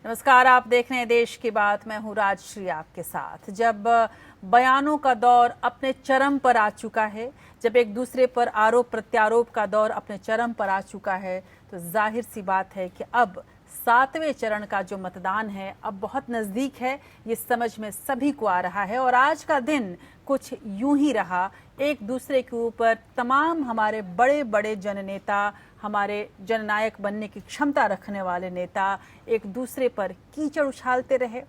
नमस्कार, आप देख रहे हैं देश की बात। मैं हूं राजश्री आपके साथ। जब बयानों का दौर अपने चरम पर आ चुका है, जब एक दूसरे पर आरोप प्रत्यारोप का दौर अपने चरम पर आ चुका है, तो जाहिर सी बात है कि अब 7वें चरण का जो मतदान है अब बहुत नज़दीक है। ये समझ में सभी को आ रहा है और आज का दिन कुछ यूं ही रहा। एक दूसरे के ऊपर तमाम हमारे बड़े बड़े जननेता, हमारे जननायक बनने की क्षमता रखने वाले नेता एक दूसरे पर कीचड़ उछालते रहे।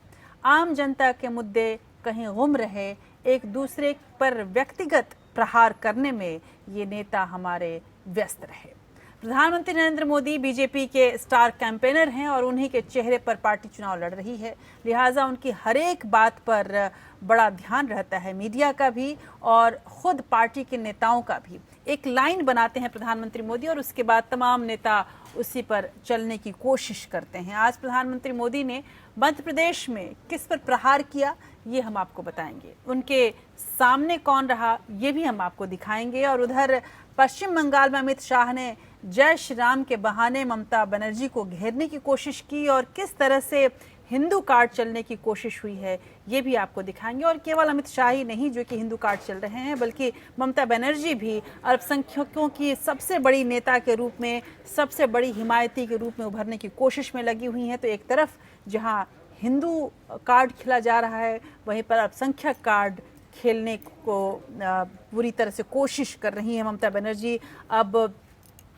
आम जनता के मुद्दे कहीं गुम रहे। एक दूसरे पर व्यक्तिगत प्रहार करने में ये नेता हमारे व्यस्त रहे। प्रधानमंत्री नरेंद्र मोदी बीजेपी के स्टार कैंपेनर हैं और उन्हीं के चेहरे पर पार्टी चुनाव लड़ रही है, लिहाजा उनकी हर एक बात पर बड़ा ध्यान रहता है मीडिया का भी और खुद पार्टी के नेताओं का भी। एक लाइन बनाते हैं प्रधानमंत्री मोदी और उसके बाद तमाम नेता उसी पर चलने की कोशिश करते हैं। आज प्रधानमंत्री मोदी ने मध्य प्रदेश में किस पर प्रहार किया ये हम आपको बताएंगे, उनके सामने कौन रहा ये भी हम आपको दिखाएंगे। और उधर पश्चिम बंगाल में अमित शाह ने जय श्री राम के बहाने ममता बनर्जी को घेरने की कोशिश की और किस तरह से हिंदू कार्ड चलने की कोशिश हुई है ये भी आपको दिखाएंगे। और केवल अमित शाह ही नहीं जो कि हिंदू कार्ड चल रहे हैं, बल्कि ममता बनर्जी भी अल्पसंख्यकों की सबसे बड़ी नेता के रूप में, सबसे बड़ी हिमायती के रूप में उभरने की कोशिश में लगी हुई हैं। तो एक तरफ जहां हिंदू कार्ड खेला जा रहा है, वहीं पर अल्पसंख्यक कार्ड खेलने को पूरी तरह से कोशिश कर रही है ममता बनर्जी। अब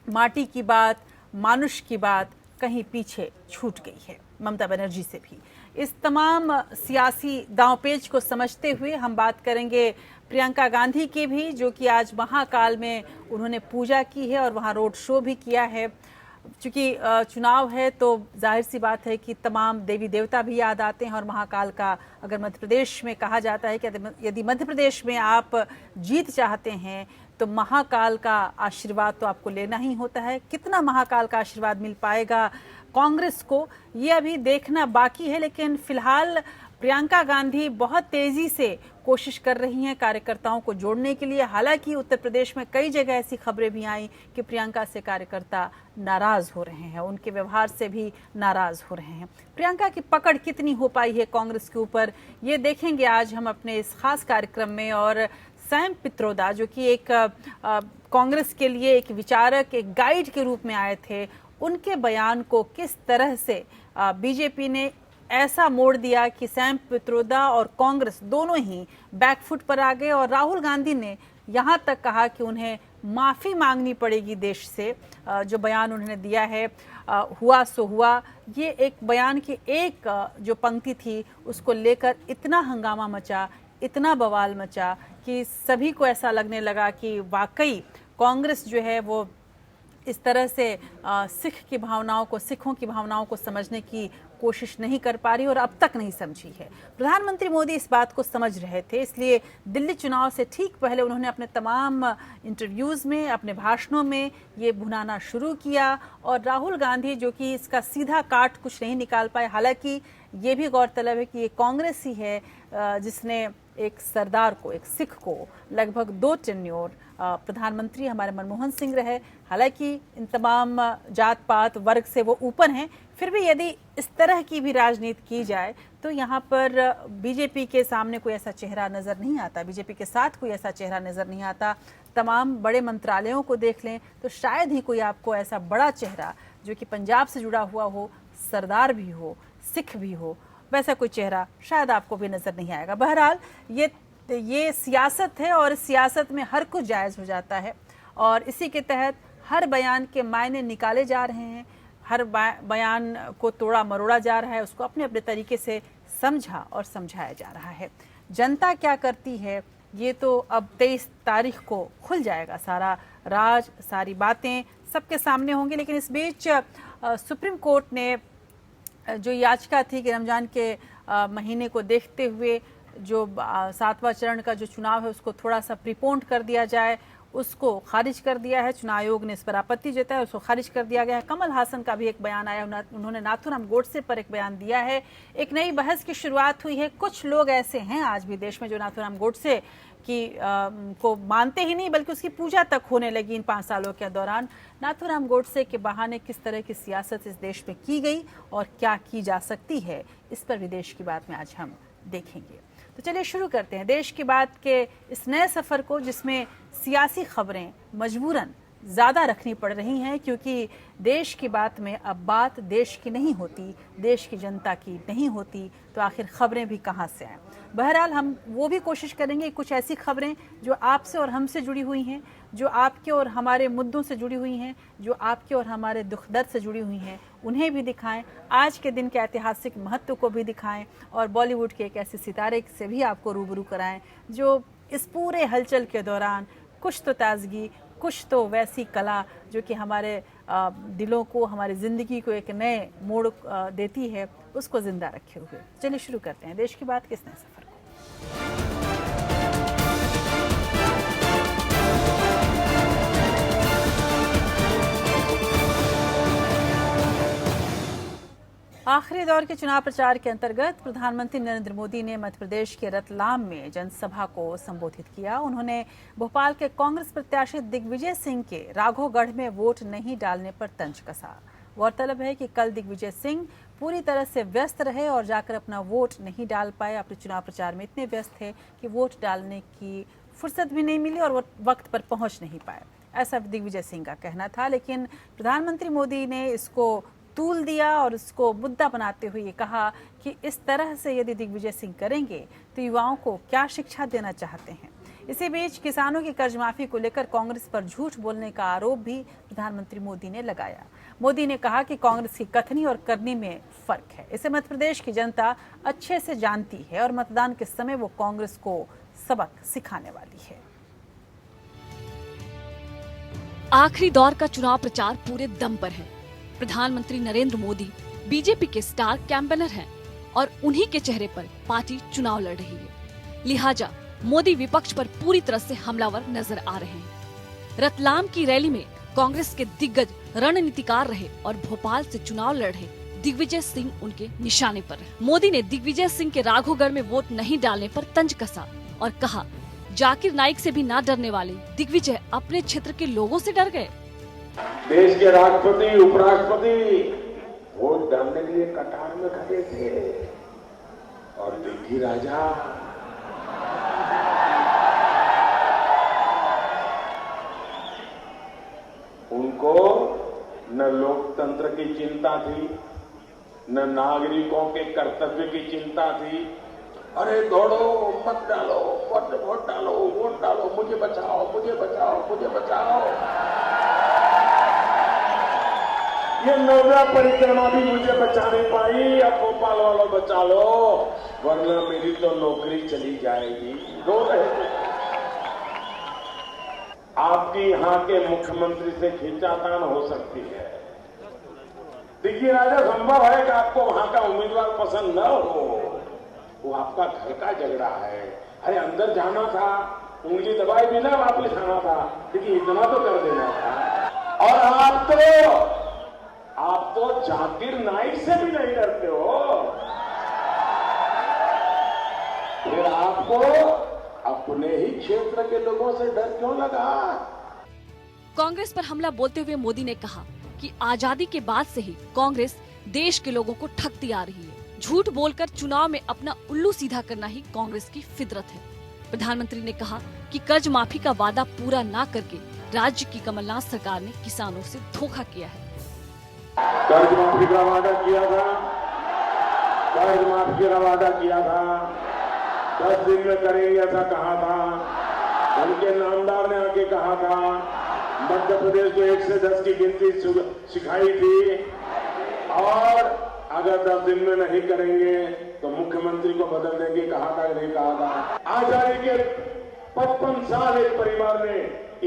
माटी की बात, मानुष की बात कहीं पीछे छूट गई है ममता बनर्जी से भी। इस तमाम सियासी दांवपेच को समझते हुए हम बात करेंगे प्रियंका गांधी की भी, जो कि आज महाकाल में उन्होंने पूजा की है और वहां रोड शो भी किया है। चूंकि चुनाव है तो जाहिर सी बात है कि तमाम देवी देवता भी याद आते हैं और महाकाल का अगर मध्य प्रदेश में कहा जाता है कि यदि मध्य प्रदेश में आप जीत चाहते हैं तो महाकाल का आशीर्वाद तो आपको लेना ही होता है। कितना महाकाल का आशीर्वाद मिल पाएगा कांग्रेस को ये अभी देखना बाकी है, लेकिन फिलहाल प्रियंका गांधी बहुत तेजी से कोशिश कर रही हैं कार्यकर्ताओं को जोड़ने के लिए। हालांकि उत्तर प्रदेश में कई जगह ऐसी खबरें भी आई कि प्रियंका से कार्यकर्ता नाराज हो रहे हैं, उनके व्यवहार से भी नाराज हो रहे हैं। प्रियंका की पकड़ कितनी हो पाई है कांग्रेस के ऊपर ये देखेंगे आज हम अपने इस खास कार्यक्रम में। और सैम पित्रोदा जो कि एक कांग्रेस के लिए एक विचारक, एक गाइड के रूप में आए थे, उनके बयान को किस तरह से बीजेपी ने ऐसा मोड़ दिया कि सैम पित्रोदा और कांग्रेस दोनों ही बैकफुट पर आ गए। और राहुल गांधी ने यहां तक कहा कि उन्हें माफी मांगनी पड़ेगी देश से। जो बयान उन्होंने दिया है हुआ सो हुआ, ये एक बयान की एक जो पंक्ति थी उसको लेकर इतना हंगामा मचा, इतना बवाल मचा कि सभी को ऐसा लगने लगा कि वाकई कांग्रेस जो है वो इस तरह से सिखों की भावनाओं को समझने की कोशिश नहीं कर पा रही और अब तक नहीं समझी है। प्रधानमंत्री मोदी इस बात को समझ रहे थे, इसलिए दिल्ली चुनाव से ठीक पहले उन्होंने अपने तमाम इंटरव्यूज़ में, अपने भाषणों में ये भुनाना शुरू किया। और राहुल गांधी जो कि इसका सीधा काट कुछ नहीं निकाल पाए। हालांकि ये भी गौरतलब है कि ये कांग्रेस ही है जिसने एक सरदार को, एक सिख को लगभग 2 टेन्योर प्रधानमंत्री हमारे मनमोहन सिंह रहे। हालांकि इन तमाम जात पात वर्ग से वो ऊपर हैं, फिर भी यदि इस तरह की भी राजनीति की जाए तो यहाँ पर बीजेपी के सामने कोई ऐसा चेहरा नज़र नहीं आता, बीजेपी के साथ कोई ऐसा चेहरा नज़र नहीं आता। तमाम बड़े मंत्रालयों को देख लें तो शायद ही कोई आपको ऐसा बड़ा चेहरा जो कि पंजाब से जुड़ा हुआ हो, सरदार भी हो, सिख भी हो, वैसा कोई चेहरा शायद आपको भी नज़र नहीं आएगा। बहरहाल ये सियासत है और सियासत में हर कुछ जायज़ हो जाता है और इसी के तहत हर बयान के मायने निकाले जा रहे हैं, हर बयान को तोड़ा मरोड़ा जा रहा है, उसको अपने अपने तरीके से समझा और समझाया जा रहा है। जनता क्या करती है ये तो अब 23 तारीख को खुल जाएगा, सारा राज, सारी बातें सबके सामने होंगी। लेकिन इस बीच सुप्रीम कोर्ट ने जो याचिका थी कि रमजान के महीने को देखते हुए जो 7वां चरण का जो चुनाव है उसको थोड़ा सा प्रीपोन्ड कर दिया जाए, उसको खारिज कर दिया है। चुनाव आयोग ने इस पर आपत्ति जताई, उसको खारिज कर दिया गया है। कमल हासन का भी एक बयान आया, उन्होंने नाथूराम गोडसे पर एक बयान दिया है। एक नई बहस की शुरुआत हुई है। कुछ लोग ऐसे हैं आज भी देश में जो नाथूराम गोडसे को मानते ही नहीं, बल्कि उसकी पूजा तक होने लगी इन 5 सालों के दौरान। नाथूराम गोडसे के बहाने किस तरह की सियासत इस देश में की गई और क्या की जा सकती है, इस पर विदेश की बात में आज हम देखेंगे। तो चलिए शुरू करते हैं देश की बात के इस नए सफर को, जिसमें सियासी खबरें मजबूरन ज़्यादा रखनी पड़ रही हैं, क्योंकि देश की बात में अब बात देश की नहीं होती, देश की जनता की नहीं होती, तो आखिर खबरें भी कहाँ से आएँ। बहरहाल हम वो भी कोशिश करेंगे कुछ ऐसी खबरें जो आपसे और हमसे जुड़ी हुई हैं, जो आपके और हमारे मुद्दों से जुड़ी हुई हैं, जो आपके और हमारे दुख दर्द से जुड़ी हुई हैं, उन्हें भी दिखाएं, आज के दिन के ऐतिहासिक महत्व को भी दिखाएं, और बॉलीवुड के एक ऐसे सितारे से भी आपको रूबरू कराएं जो इस पूरे हलचल के दौरान कुछ तो ताजगी, कुछ तो वैसी कला जो कि हमारे दिलों को, हमारी ज़िंदगी को एक नए मोड़ देती है, उसको ज़िंदा रखे हुए। चलिए शुरू करते हैं देश की बात के इस नए सफ़र को। आखिरी दौर के चुनाव प्रचार के अंतर्गत प्रधानमंत्री नरेंद्र मोदी ने मध्य प्रदेश के रतलाम में जनसभा को संबोधित किया। उन्होंने भोपाल के कांग्रेस प्रत्याशी दिग्विजय सिंह के राघोगढ़ में वोट नहीं डालने पर तंज कसा। गौरतलब है कि कल दिग्विजय सिंह पूरी तरह से व्यस्त रहे और जाकर अपना वोट नहीं डाल पाए। अपने चुनाव प्रचार में इतने व्यस्त थे कि वोट डालने की फुर्सत भी नहीं मिली और वो वक्त पर पहुंच नहीं पाए, ऐसा दिग्विजय सिंह का कहना था। लेकिन प्रधानमंत्री मोदी ने इसको तूल दिया और इसको मुद्दा बनाते हुए ये कहा कि इस तरह से यदि दिग्विजय सिंह करेंगे तो युवाओं को क्या शिक्षा देना चाहते हैं। इसी बीच किसानों की कर्ज माफी को लेकर कांग्रेस पर झूठ बोलने का आरोप भी प्रधानमंत्री मोदी ने लगाया। मोदी ने कहा कि कांग्रेस की कथनी और करनी में फर्क है। इसे मध्य प्रदेश की जनता अच्छे से जानती है और मतदान के समय वो कांग्रेस को सबक सिखाने वाली है। आखिरी दौर का चुनाव प्रचार पूरे दम पर है। प्रधानमंत्री नरेंद्र मोदी बीजेपी के स्टार कैंपेनर हैं और उन्हीं के चेहरे पर पार्टी चुनाव लड़ रही है। लिहाजा मोदी विपक्ष पर पूरी तरह से हमलावर नजर आ रहे हैं। रतलाम की रैली में कांग्रेस के दिग्गज रणनीतिकार रहे और भोपाल से चुनाव लड़ रहे दिग्विजय सिंह उनके निशाने पर रहे। मोदी ने दिग्विजय सिंह के राघोगढ़ में वोट नहीं डालने पर तंज कसा और कहा, जाकिर नाइक से भी ना डरने वाले दिग्विजय अपने क्षेत्र के लोगों से डर गए। देश के राष्ट्रपति, उपराष्ट्रपति वोट डालने के लिए कतार में खड़े थे और दिल्ली राजा उनको न लोकतंत्र की चिंता थी, न नागरिकों के कर्तव्य की चिंता थी। अरे दौड़ो, मत डालो, वोट डालो, वोट डालो, मुझे बचाओ, मुझे बचाओ, मुझे बचाओ। ये नवरा परिक्रमा भी मुझे बचा नहीं पाई। अब भोपाल वालों बचा लो, वरना मेरी तो नौकरी चली जाएगी। रो रहे थे। आपकी यहाँ के मुख्यमंत्री से खींचातान हो सकती है। देखिए राजा, संभव है कि आपको वहां का उम्मीदवार पसंद न हो, वो आपका घर का झगड़ा है। अरे अंदर जाना था, उंगली दबाए बिना वापस आना था, लेकिन इतना तो कर देना था। और आप तो जाकिर नाइक से भी नहीं डरते हो, फिर आपको अपने ही क्षेत्र के लोगों से डर क्यों लगा? कांग्रेस पर हमला बोलते हुए मोदी ने कहा कि आजादी के बाद से ही कांग्रेस देश के लोगों को ठगती आ रही है। झूठ बोलकर चुनाव में अपना उल्लू सीधा करना ही कांग्रेस की फितरत है। प्रधानमंत्री ने कहा कि कर्ज माफी का वादा पूरा न करके राज्य की कमलनाथ सरकार ने किसानों से धोखा किया है। कर्ज माफी का वादा किया था, कर्ज माफी का वादा किया था, 10 दिन में करेंगे ऐसा कहा था। उनके नामदार ने आके कहा था, मध्य प्रदेश को 1 से 10 की गिनती सिखाई थी और अगर 10 दिन में नहीं करेंगे तो मुख्यमंत्री को बदल देंगे कहा था, नहीं कहा था। आजादी के 55 साल एक परिवार ने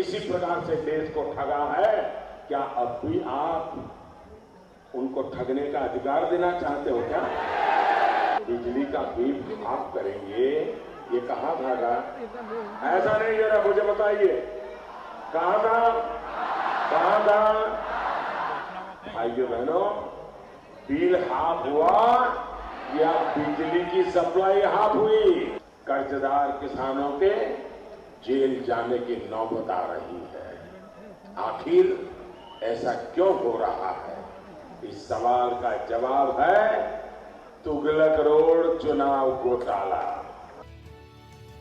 इसी प्रकार से देश को ठगा है। क्या अब भी आप उनको ठगने का अधिकार देना चाहते हो क्या? बिजली का बिल माफ करेंगे, ये कहा था का? ऐसा नहीं, जरा मुझे बताइए कहा था? कहा था? भाइयों बहनों, बिल हाफ हुआ या बिजली की सप्लाई हाफ हुई? कर्जदार किसानों के जेल जाने की नौबत आ रही है। आखिर ऐसा क्यों हो रहा है? इस सवाल का जवाब है तुगलक रोड चुनाव घोटाला।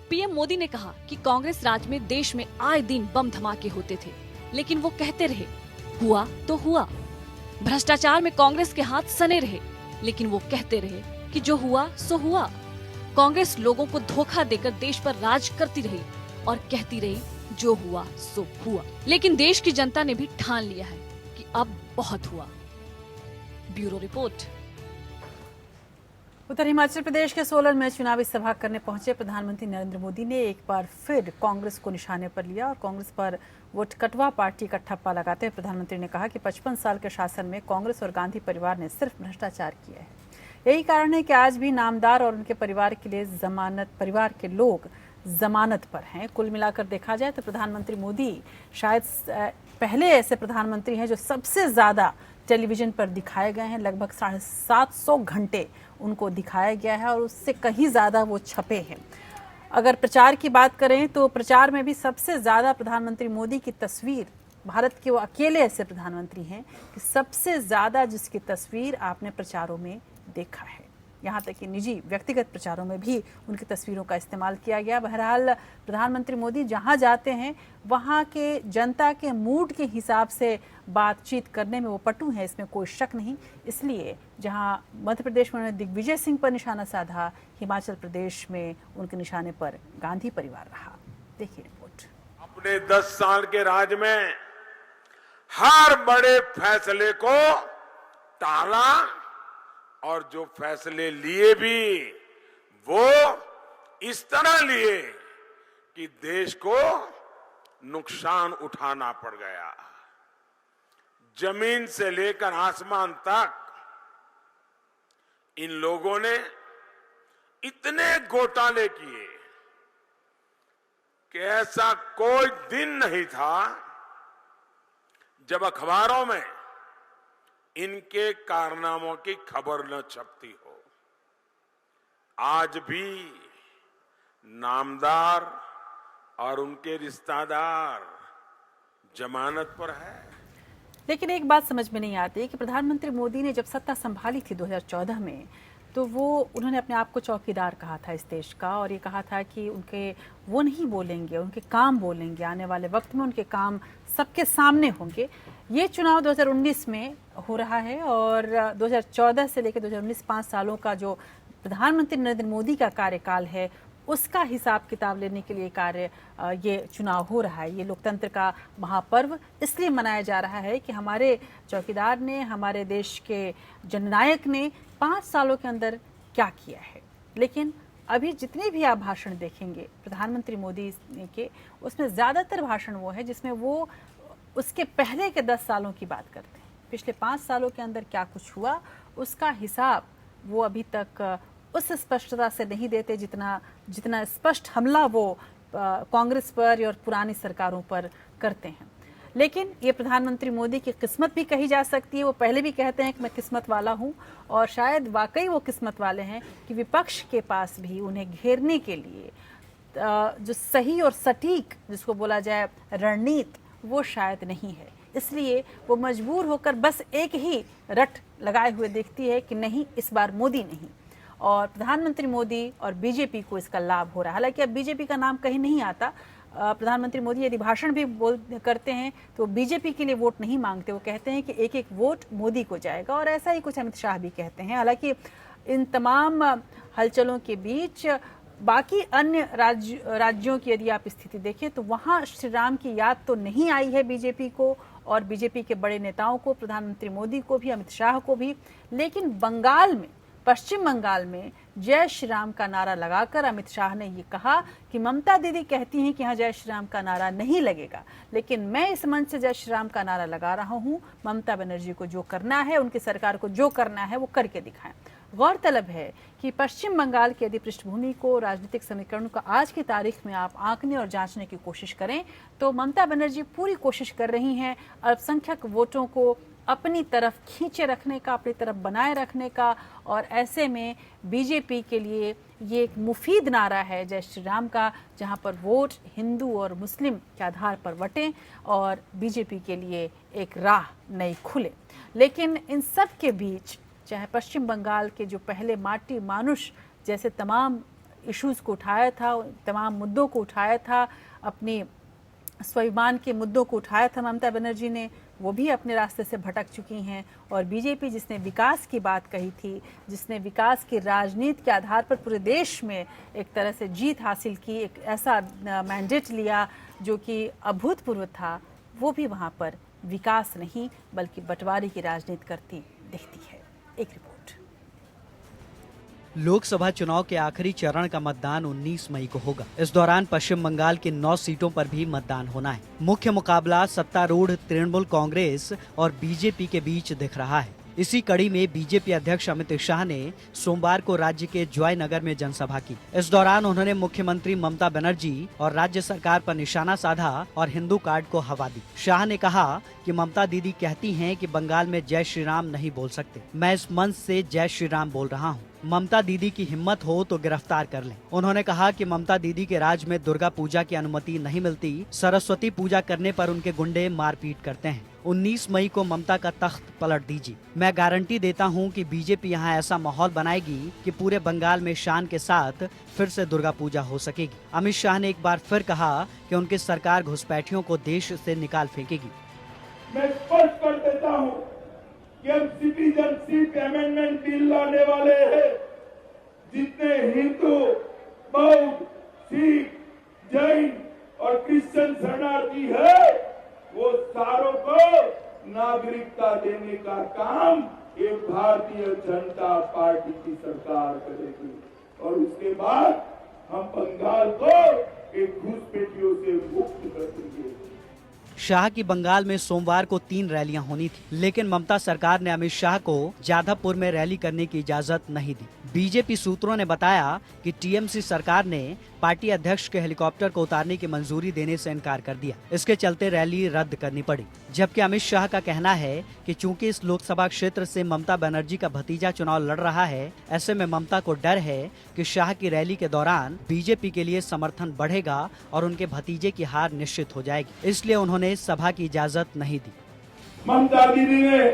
पीएम मोदी ने कहा कि कांग्रेस राज में देश में आए दिन बम धमाके होते थे, लेकिन वो कहते रहे हुआ तो हुआ। भ्रष्टाचार में कांग्रेस के हाथ सने रहे, लेकिन वो कहते रहे कि जो हुआ सो हुआ। कांग्रेस लोगों को धोखा देकर देश पर राज करती रही और कहती रही जो हुआ सो हुआ। लेकिन देश की जनता ने भी ठान लिया है कि अब बहुत हुआ। Bureau report. उत्तर हिमाचल प्रदेश के सोलन में चुनावी सभा करने पहुंचे प्रधानमंत्री नरेंद्र मोदी ने एक बार फिर कांग्रेस को निशाने पर लिया और कांग्रेस पर वोट कटवा पार्टी का ठप्पा लगाते हुए प्रधानमंत्री ने कहा कि 55 साल के शासन में कांग्रेस और गांधी परिवार ने सिर्फ भ्रष्टाचार किया है। यही कारण है कि आज भी नामदार और उनके परिवार के लिए परिवार के लोग जमानत पर हैं। कुल मिलाकर देखा जाए तो प्रधानमंत्री मोदी शायद पहले ऐसे प्रधानमंत्री हैं जो सबसे ज्यादा टेलीविजन पर दिखाए गए हैं। लगभग 750 घंटे उनको दिखाया गया है और उससे कहीं ज़्यादा वो छपे हैं। अगर प्रचार की बात करें तो प्रचार में भी सबसे ज़्यादा प्रधानमंत्री मोदी की तस्वीर, भारत के वो अकेले ऐसे प्रधानमंत्री हैं कि सबसे ज़्यादा जिसकी तस्वीर आपने प्रचारों में देखा है। यहाँ तक कि निजी व्यक्तिगत प्रचारों में भी उनकी तस्वीरों का इस्तेमाल किया गया। बहरहाल प्रधानमंत्री मोदी जहाँ जाते हैं वहाँ के जनता के मूड के हिसाब से बातचीत करने में वो पटु हैं, इसमें कोई शक नहीं। इसलिए जहाँ मध्य प्रदेश में उन्होंने दिग्विजय सिंह पर निशाना साधा, हिमाचल प्रदेश में उनके निशाने पर गांधी परिवार रहा। देखिए रिपोर्ट। अपने 10 साल के राज में हर बड़े फैसले को टाला और जो फैसले लिए भी वो इस तरह लिए कि देश को नुकसान उठाना पड़ गया। जमीन से लेकर आसमान तक इन लोगों ने इतने घोटाले किए कि ऐसा कोई दिन नहीं था जब अखबारों में इनके कारनामों की खबर न छपती हो। आज भी नामदार और उनके रिश्तेदार जमानत पर है। लेकिन एक बात समझ में नहीं आती कि प्रधानमंत्री मोदी ने जब सत्ता संभाली थी 2014 में, तो उन्होंने अपने आप को चौकीदार कहा था इस देश का और ये कहा था कि वो नहीं बोलेंगे, उनके काम बोलेंगे। आने वाले वक्त में उनके काम सबके सामने होंगे। ये चुनाव 2019 में हो रहा है और 2014 से लेकर 2019 5 सालों का जो प्रधानमंत्री नरेंद्र मोदी का कार्यकाल है उसका हिसाब किताब लेने के लिए ये चुनाव हो रहा है। ये लोकतंत्र का महापर्व इसलिए मनाया जा रहा है कि हमारे चौकीदार ने, हमारे देश के जननायक ने 5 सालों के अंदर क्या किया है। लेकिन अभी जितने भी आप भाषण देखेंगे प्रधानमंत्री मोदी के, उसमें ज़्यादातर भाषण वो है जिसमें वो उसके पहले के 10 सालों की बात करते हैं। पिछले 5 सालों के अंदर क्या कुछ हुआ उसका हिसाब वो अभी तक उस स्पष्टता से नहीं देते जितना स्पष्ट हमला वो कांग्रेस पर और पुरानी सरकारों पर करते हैं। लेकिन ये प्रधानमंत्री मोदी की किस्मत भी कही जा सकती है। वो पहले भी कहते हैं कि मैं किस्मत वाला हूं और शायद वाकई वो किस्मत वाले हैं कि विपक्ष के पास भी उन्हें घेरने के लिए जो सही और सटीक जिसको बोला जाए रणनीति वो शायद नहीं है। इसलिए वो मजबूर होकर बस एक ही रट लगाए हुए देखती है कि नहीं, इस बार मोदी नहीं। और प्रधानमंत्री मोदी और बीजेपी को इसका लाभ हो रहा है। हालांकि अब बीजेपी का नाम कहीं नहीं आता। प्रधानमंत्री मोदी यदि भाषण भी करते हैं तो बीजेपी के लिए वोट नहीं मांगते। वो कहते हैं कि एक एक वोट मोदी को जाएगा और ऐसा ही कुछ अमित शाह भी कहते हैं। हालांकि इन तमाम हलचलों के बीच बाकी अन्य राज्यों की यदि आप स्थिति देखें तो वहाँ श्री राम की याद तो नहीं आई है बीजेपी को और बीजेपी के बड़े नेताओं को, प्रधानमंत्री मोदी को भी, अमित शाह को भी। लेकिन बंगाल में, पश्चिम बंगाल में जय श्री राम का नारा लगाकर अमित शाह ने ये कहा कि ममता दीदी कहती हैं कि यहाँ जय श्री राम का नारा नहीं लगेगा, लेकिन मैं इस मंच से जय श्री राम का नारा लगा रहा हूँ। ममता बनर्जी को जो करना है, उनकी सरकार को जो करना है वो करके दिखाएं। गौरतलब है कि पश्चिम बंगाल की यदि पृष्ठभूमि को, राजनीतिक समीकरणों को आज की तारीख में आप आंकने और जांचने की कोशिश करें तो ममता बनर्जी पूरी कोशिश कर रही हैं अल्पसंख्यक वोटों को अपनी तरफ खींचे रखने का, अपनी तरफ बनाए रखने का। और ऐसे में बीजेपी के लिए ये एक मुफीद नारा है जय श्री राम का, जहां पर वोट हिंदू और मुस्लिम के आधार पर बटें और बीजेपी के लिए एक राह नई खुले। लेकिन इन सब के बीच चाहे पश्चिम बंगाल के जो पहले माटी मानुष जैसे तमाम इश्यूज़ को उठाया था, तमाम मुद्दों को उठाया था, अपनी स्वाभिमान के मुद्दों को उठाया था ममता बनर्जी ने, वो भी अपने रास्ते से भटक चुकी हैं। और बीजेपी जिसने विकास की बात कही थी, जिसने विकास की राजनीति के आधार पर पूरे देश में एक तरह से जीत हासिल की, एक ऐसा मैंडेट लिया जो कि अभूतपूर्व था, वो भी वहाँ पर विकास नहीं बल्कि बंटवारे की राजनीति करती दिखती है। एक रिपोर्ट। लोकसभा चुनाव के आखिरी चरण का मतदान 19 मई को होगा। इस दौरान पश्चिम बंगाल की 9 सीटों पर भी मतदान होना है। मुख्य मुकाबला सत्तारूढ़ तृणमूल कांग्रेस और बीजेपी के बीच दिख रहा है। इसी कड़ी में बीजेपी अध्यक्ष अमित शाह ने सोमवार को राज्य के जॉयनगर में जनसभा की। इस दौरान उन्होंने मुख्यमंत्री ममता बनर्जी और राज्य सरकार पर निशाना साधा और हिंदू कार्ड को हवा दी। शाह ने कहा कि ममता दीदी कहती हैं कि बंगाल में जय श्री राम नहीं बोल सकते। मैं इस मंच से जय श्री राम बोल रहा हूँ। ममता दीदी की हिम्मत हो तो गिरफ्तार कर लें। उन्होंने कहा कि ममता दीदी के राज में दुर्गा पूजा की अनुमति नहीं मिलती, सरस्वती पूजा करने पर उनके गुंडे मारपीट करते हैं। 19 मई को ममता का तख्त पलट दीजिए। मैं गारंटी देता हूं कि बीजेपी यहां ऐसा माहौल बनाएगी कि पूरे बंगाल में शान के साथ फिर से दुर्गा पूजा हो सकेगी। अमित शाह ने एक बार फिर कहा कि उनकी सरकार घुसपैठियों को देश से निकाल फेंकेगी। मैं स्पष्ट कर देता हूं कि हम सिटीजनशिप अमेंडमेंट बिल लाने वाले हैं। जितने हिंदू, बौद्ध, सिख, जैन और क्रिश्चियन शरणार्थी है, वो सारों को नागरिकता देने का काम एक भारतीय जनता पार्टी की सरकार करेगी। और उसके बाद हम बंगाल को एक घुसपैठियों से मुक्त कर देंगे। शाह की बंगाल में सोमवार को 3 रैलियां होनी थी, लेकिन ममता सरकार ने अमित शाह को जाधवपुर में रैली करने की इजाजत नहीं दी। बीजेपी सूत्रों ने बताया कि टीएमसी सरकार ने पार्टी अध्यक्ष के हेलीकॉप्टर को उतारने की मंजूरी देने से इनकार कर दिया। इसके चलते रैली रद्द करनी पड़ी। जबकि अमित शाह का कहना है कि चूंकि इस लोकसभा क्षेत्र से ममता बनर्जी का भतीजा चुनाव लड़ रहा है, ऐसे में ममता को डर है कि शाह की रैली के दौरान बीजेपी के लिए समर्थन बढ़ेगा और उनके भतीजे की हार निश्चित हो जाएगी। इसलिए उन्होंने सभा की इजाजत नहीं दी। ममता दीदी ने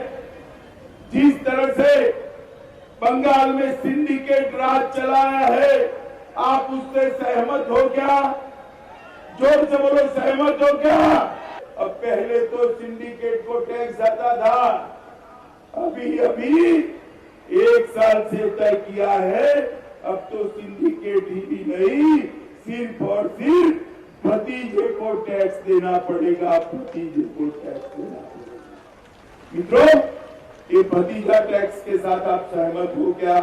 जिस तरह से बंगाल में सिंडिकेट राज चलाया है, आप उससे सहमत हो क्या? जोर से बोलो, सहमत हो क्या? अब पहले तो सिंडिकेट को टैक्स आता था, अभी 1 साल से तय किया है। अब तो सिंडिकेट ही भी नहीं, सिर्फ और सिर्फ भतीजे को टैक्स देना पड़ेगा। भतीजे को टैक्स देना पड़ेगा। मित्रों, ये भतीजा टैक्स के साथ आप सहमत हो क्या?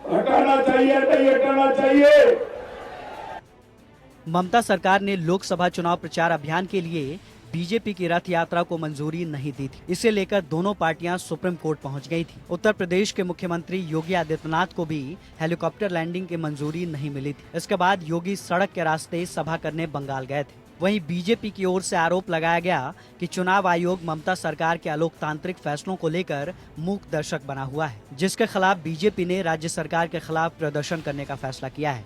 हटाना चाहिए, नहीं हटाना चाहिए? ममता सरकार ने लोकसभा चुनाव प्रचार अभियान के लिए बीजेपी की रथ यात्रा को मंजूरी नहीं दी थी। इसे लेकर दोनों पार्टियां सुप्रीम कोर्ट पहुंच गई थी। उत्तर प्रदेश के मुख्यमंत्री योगी आदित्यनाथ को भी हेलीकॉप्टर लैंडिंग की मंजूरी नहीं मिली थी। इसके बाद योगी सड़क के रास्ते सभा करने बंगाल गए थे। वहीं बीजेपी की ओर से आरोप लगाया गया कि चुनाव आयोग ममता सरकार के अलोकतांत्रिक फैसलों को लेकर मूक दर्शक बना हुआ है, जिसके खिलाफ बीजेपी ने राज्य सरकार के खिलाफ प्रदर्शन करने का फैसला किया है।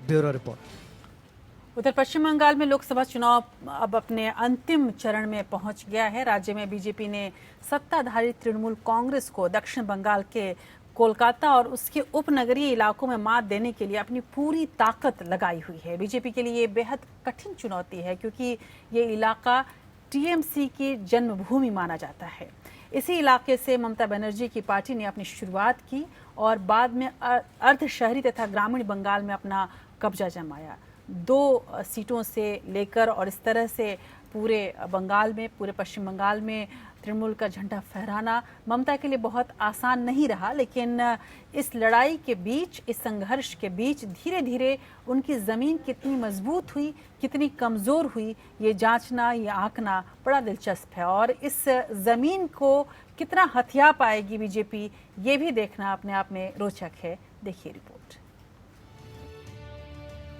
Bureau report. उधर पश्चिम बंगाल में लोकसभा चुनाव अब अपने अंतिम चरण में पहुंच गया है। राज्य में बीजेपी ने सत्ताधारी तृणमूल कांग्रेस को दक्षिण बंगाल के कोलकाता और उसके उपनगरीय इलाकों में मात देने के लिए अपनी पूरी ताकत लगाई हुई है। बीजेपी के लिए ये बेहद कठिन चुनौती है क्योंकि ये इलाका टीएमसी की जन्मभूमि माना जाता है। इसी इलाके से ममता बनर्जी की पार्टी ने अपनी शुरुआत की और बाद में अर्ध शहरी तथा ग्रामीण बंगाल में अपना कब्जा जमाया। 2 सीटों से लेकर और इस तरह से पूरे बंगाल में, पूरे पश्चिम बंगाल में तृणमूल का झंडा फहराना ममता के लिए बहुत आसान नहीं रहा, लेकिन इस लड़ाई के बीच, इस संघर्ष के बीच धीरे धीरे उनकी ज़मीन कितनी मजबूत हुई, कितनी कमज़ोर हुई, ये जांचना, ये आंकना बड़ा दिलचस्प है। और इस ज़मीन को कितना हथिया पाएगी बीजेपी, ये भी देखना अपने आप में रोचक है। देखिए रिपोर्ट।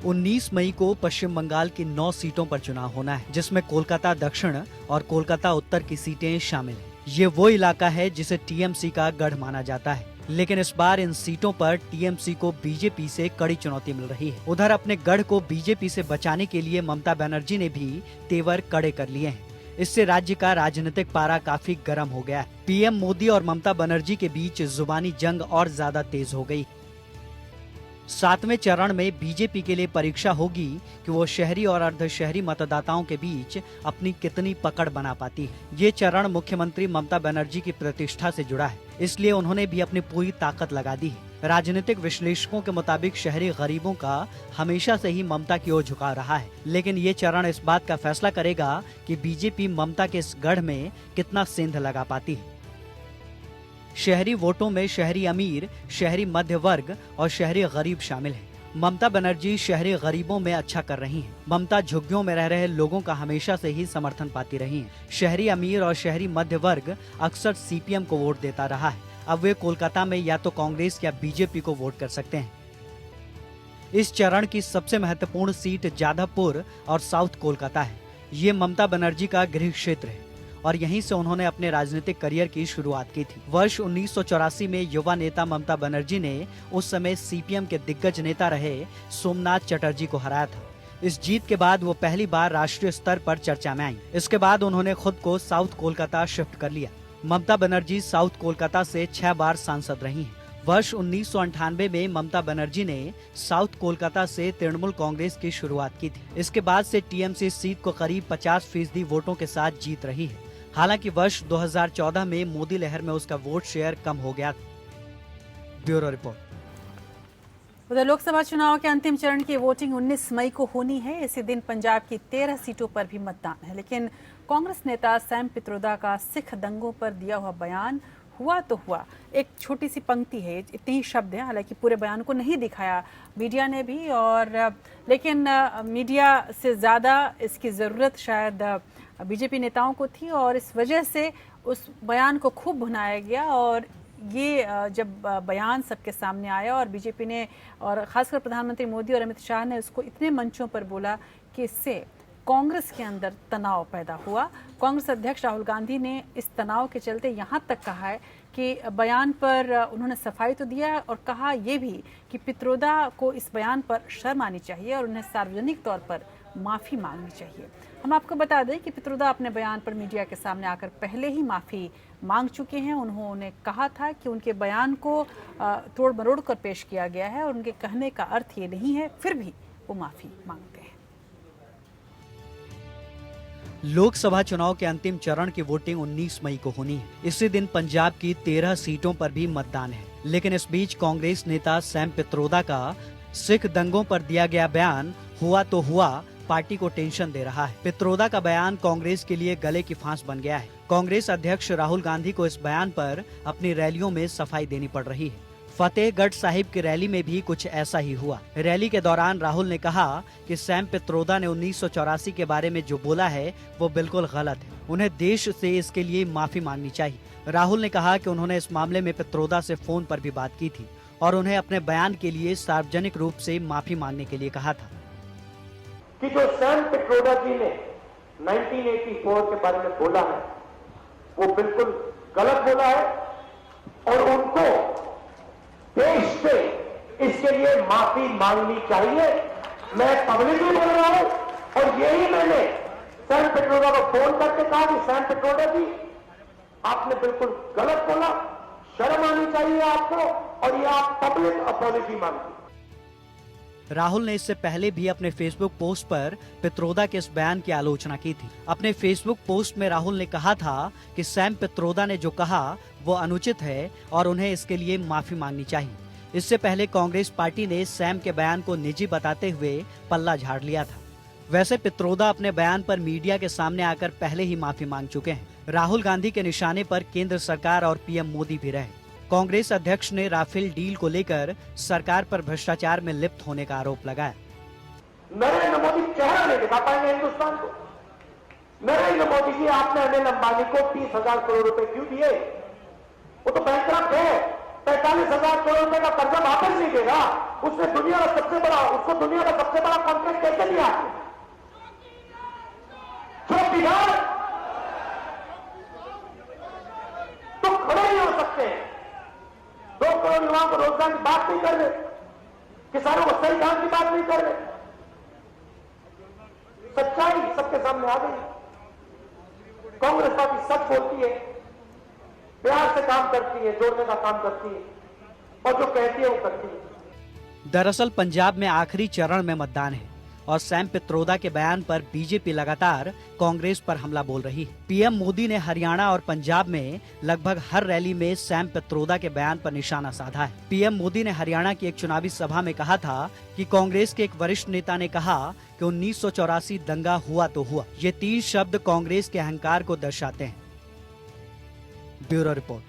19 मई को पश्चिम बंगाल की 9 सीटों पर चुनाव होना है, जिसमें कोलकाता दक्षिण और कोलकाता उत्तर की सीटें शामिल हैं। ये वो इलाका है जिसे टीएमसी का गढ़ माना जाता है, लेकिन इस बार इन सीटों पर टीएमसी को बीजेपी से कड़ी चुनौती मिल रही है। उधर अपने गढ़ को बीजेपी से बचाने के लिए ममता बनर्जी ने भी तेवर कड़े कर लिए हैं। इससे राज्य का राजनीतिक पारा काफी गर्म हो गया है। पीएम मोदी और ममता बनर्जी के बीच जुबानी जंग और ज्यादा तेज हो गई। 7वें चरण में बीजेपी के लिए परीक्षा होगी कि वो शहरी और अर्धशहरी मतदाताओं के बीच अपनी कितनी पकड़ बना पाती है। ये चरण मुख्यमंत्री ममता बनर्जी की प्रतिष्ठा से जुड़ा है, इसलिए उन्होंने भी अपनी पूरी ताकत लगा दी है। राजनीतिक विश्लेषकों के मुताबिक शहरी गरीबों का हमेशा से ही ममता की ओर झुकाव रहा है, लेकिन ये चरण इस बात का फैसला करेगा कि बीजेपी ममता के इस गढ़ में कितना सेंध लगा पाती है। शहरी वोटों में शहरी अमीर, शहरी मध्य वर्ग और शहरी गरीब शामिल हैं। ममता बनर्जी शहरी गरीबों में अच्छा कर रही हैं। ममता झुग्गियों में रह रहे लोगों का हमेशा से ही समर्थन पाती रही हैं। शहरी अमीर और शहरी मध्य वर्ग अक्सर सीपीएम को वोट देता रहा है। अब वे कोलकाता में या तो कांग्रेस या बीजेपी को वोट कर सकते हैं। इस चरण की सबसे महत्वपूर्ण सीट जाधवपुर और साउथ कोलकाता है। ये ममता बनर्जी का गृह क्षेत्र है और यहीं से उन्होंने अपने राजनीतिक करियर की शुरुआत की थी। वर्ष 1984 में युवा नेता ममता बनर्जी ने उस समय सीपीएम के दिग्गज नेता रहे सोमनाथ चटर्जी को हराया था। इस जीत के बाद वो पहली बार राष्ट्रीय स्तर पर चर्चा में आई। इसके बाद उन्होंने खुद को साउथ कोलकाता शिफ्ट कर लिया। ममता बनर्जी साउथ कोलकाता से 6 बार सांसद रही हैं। वर्ष 1998 में ममता बनर्जी ने साउथ कोलकाता से तृणमूल कांग्रेस की शुरुआत की थी। इसके बाद से टीएमसी सीट को करीब 50% वोटों के साथ जीत रही है। हालांकि वर्ष 2014 में मोदी लहर में उसका वोट शेयर कम हो गया। Bureau report. उधर लोकसभा चुनाव के अंतिम चरण की वोटिंग 19 मई को होनी है। इसी दिन पंजाब की 13 सीटों पर भी मतदान है, लेकिन कांग्रेस नेता सैम पित्रोदा का सिख दंगों पर दिया हुआ बयान हुआ तो हुआ। एक छोटी सी पंक्ति है, इतने ही शब्द हैं, हालांकि पूरे बयान को नहीं दिखाया मीडिया ने भी, और लेकिन मीडिया से ज़्यादा इसकी ज़रूरत शायद बीजेपी नेताओं को थी और इस वजह से उस बयान को खूब भुनाया गया। और ये जब बयान सबके सामने आया और बीजेपी ने और ख़ासकर प्रधानमंत्री मोदी और अमित शाह ने उसको इतने मंचों पर बोला कि इससे कांग्रेस के अंदर तनाव पैदा हुआ। कांग्रेस अध्यक्ष राहुल गांधी ने इस तनाव के चलते यहाँ तक कहा है कि बयान पर उन्होंने सफाई तो दिया और कहा ये भी कि पित्रोदा को इस बयान पर शर्म आनी चाहिए और उन्हें सार्वजनिक तौर पर माफ़ी मांगनी चाहिए। हम आपको बता दें कि पित्रोदा अपने बयान पर मीडिया के सामने आकर पहले ही माफ़ी मांग चुके हैं। उन्होंने कहा था कि उनके बयान को तोड़ मरोड़ कर पेश किया गया है और उनके कहने का अर्थ ये नहीं है, फिर भी वो माफ़ी मांगते हैं। लोकसभा चुनाव के अंतिम चरण की वोटिंग 19 मई को होनी है। इसी दिन पंजाब की 13 सीटों पर भी मतदान है, लेकिन इस बीच कांग्रेस नेता सैम पित्रोदा का सिख दंगों पर दिया गया बयान हुआ तो हुआ पार्टी को टेंशन दे रहा है। पित्रोदा का बयान कांग्रेस के लिए गले की फांस बन गया है। कांग्रेस अध्यक्ष राहुल गांधी को इस बयान पर अपनी रैलियों में सफाई देनी पड़ रही है। फतेहगढ़ साहिब की रैली में भी कुछ ऐसा ही हुआ। रैली के दौरान राहुल ने कहा कि सैम पित्रोदा ने 1984 के बारे में जो बोला है वो बिल्कुल गलत है। उन्हें देश से इसके लिए माफी मांगनी चाहिए। राहुल ने कहा कि उन्होंने इस मामले में पित्रोदा से फोन पर भी बात की थी और उन्हें अपने बयान के लिए सार्वजनिक रूप से माफी मांगने के लिए कहा था। कि जो सैम पित्रोदा जी ने 1984 के बारे में बोला है वो बिल्कुल गलत बोला है और उनको देश से इसके लिए माफी मांगनी चाहिए। मैं पब्लिकली बोल रहा हूं और यही मैंने सैम पित्रोदा को फोन करके कहा कि सैम पित्रोदा जी आपने बिल्कुल गलत बोला, शर्म आनी चाहिए आपको और ये आप पब्लिक अपॉलॉजी मांगते। राहुल ने इससे पहले भी अपने फेसबुक पोस्ट पर पित्रोदा के इस बयान की आलोचना की थी। अपने फेसबुक पोस्ट में राहुल ने कहा था कि सैम पित्रोदा ने जो कहा वो अनुचित है और उन्हें इसके लिए माफी मांगनी चाहिए। इससे पहले कांग्रेस पार्टी ने सैम के बयान को निजी बताते हुए पल्ला झाड़ लिया था। वैसे पित्रोदा अपने बयान पर मीडिया के सामने आकर पहले ही माफी मांग चुके हैं। राहुल गांधी के निशाने पर केंद्र सरकार और पीएम मोदी भी रहे। कांग्रेस अध्यक्ष ने राफेल डील को लेकर सरकार पर भ्रष्टाचार में लिप्त होने का आरोप लगाया। नरेंद्र मोदी चेहरा नहीं दिखा पाएंगे हिंदुस्तान को। नरेंद्र मोदी जी, आपने अनिल अंबानी को 30,000 करोड़ रुपए क्यों दिए? वो तो बैंकक्रप्ट है, 45,000 करोड़ रुपए का कर्जा वापस नहीं देगा। उसको दुनिया का सबसे बड़ा कॉन्ट्रैक्ट कैसे दिया? सिर्फ बिहार तो खड़े नहीं हो सकते। 2 करोड़ युवाओं को रोजगार की बात नहीं कर रहे, किसानों को सही दाम की बात नहीं कर रहे। सच्चाई सबके सामने आ गई। कांग्रेस पार्टी सच बोलती है, प्यार से काम करती है, जोड़ने का काम करती है, और जो कहती है वो करती है। दरअसल पंजाब में आखिरी चरण में मतदान है और सैम पित्रोदा के बयान पर बीजेपी लगातार कांग्रेस पर हमला बोल रही है। पीएम मोदी ने हरियाणा और पंजाब में लगभग हर रैली में सैम पित्रोदा के बयान पर निशाना साधा है। पीएम मोदी ने हरियाणा की एक चुनावी सभा में कहा था कि कांग्रेस के एक वरिष्ठ नेता ने कहा कि 1984 दंगा हुआ तो हुआ। ये 3 शब्द कांग्रेस के अहंकार को दर्शाते हैं। Bureau report.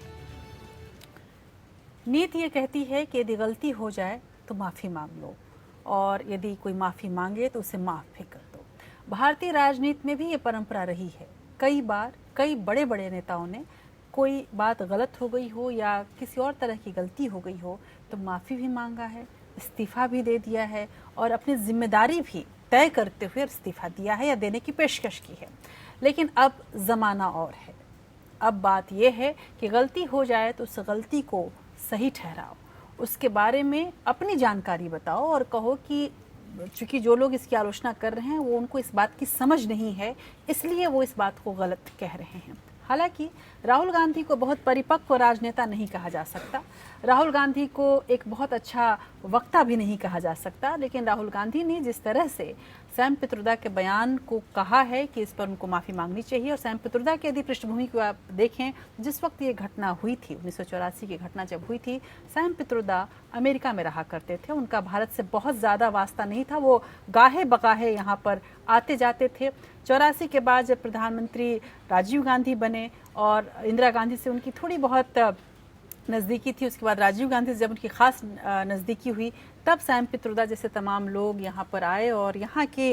नीति ये कहती है कि यदि गलती हो जाए तो माफी मांग लो, और यदि कोई माफी मांगे तो उसे माफ भी कर दो। भारतीय राजनीति में भी ये परंपरा रही है। कई बार कई बड़े बड़े नेताओं ने कोई बात गलत हो गई हो या किसी और तरह की गलती हो गई हो तो माफी भी मांगा है, इस्तीफा भी दे दिया है, और अपनी जिम्मेदारी भी तय करते हुए इस्तीफा दिया है या देने की पेशकश की है। लेकिन अब जमाना और है। अब बात यह है कि गलती हो जाए तो उस गलती को सही ठहराओ, उसके बारे में अपनी जानकारी बताओ और कहो कि चूंकि जो लोग इसकी आलोचना कर रहे हैं वो उनको इस बात की समझ नहीं है, इसलिए वो इस बात को गलत कह रहे हैं। हालांकि राहुल गांधी को बहुत परिपक्व राजनेता नहीं कहा जा सकता, राहुल गांधी को एक बहुत अच्छा वक्ता भी नहीं कहा जा सकता, लेकिन राहुल गांधी ने जिस तरह से सैम पित्रोदा के बयान को कहा है कि इस पर उनको माफ़ी मांगनी चाहिए। और सैम पित्रोदा की यदि पृष्ठभूमि को आप देखें, जिस वक्त ये घटना हुई थी, 1984 की घटना जब हुई थी, सैम पित्रोदा अमेरिका में रहा करते थे। उनका भारत से बहुत ज़्यादा वास्ता नहीं था, वो गाहे बगाहे यहाँ पर आते जाते थे। 84 के बाद जब प्रधानमंत्री राजीव गांधी बने और इंदिरा गांधी से उनकी थोड़ी बहुत नज़दीकी थी, उसके बाद राजीव गांधी से जब उनकी खास नज़दीकी हुई, तब सैम पित्रोदा जैसे तमाम लोग यहाँ पर आए और यहाँ की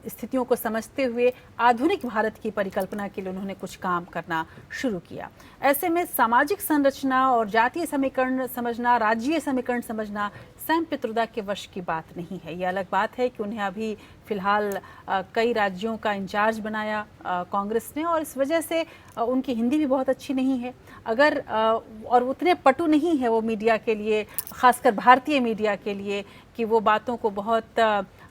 स्थितियों को समझते हुए आधुनिक भारत की परिकल्पना के लिए उन्होंने कुछ काम करना शुरू किया। ऐसे में सामाजिक संरचना और जातीय समीकरण समझना, राज्यीय समीकरण समझना सैम पित्रोदा के वश की बात नहीं है। ये अलग बात है कि उन्हें अभी फिलहाल कई राज्यों का इंचार्ज बनाया कांग्रेस ने, और इस वजह से उनकी हिंदी भी बहुत अच्छी नहीं है, अगर और उतने पटु नहीं है वो मीडिया के लिए, खासकर भारतीय मीडिया के लिए, कि वो बातों को बहुत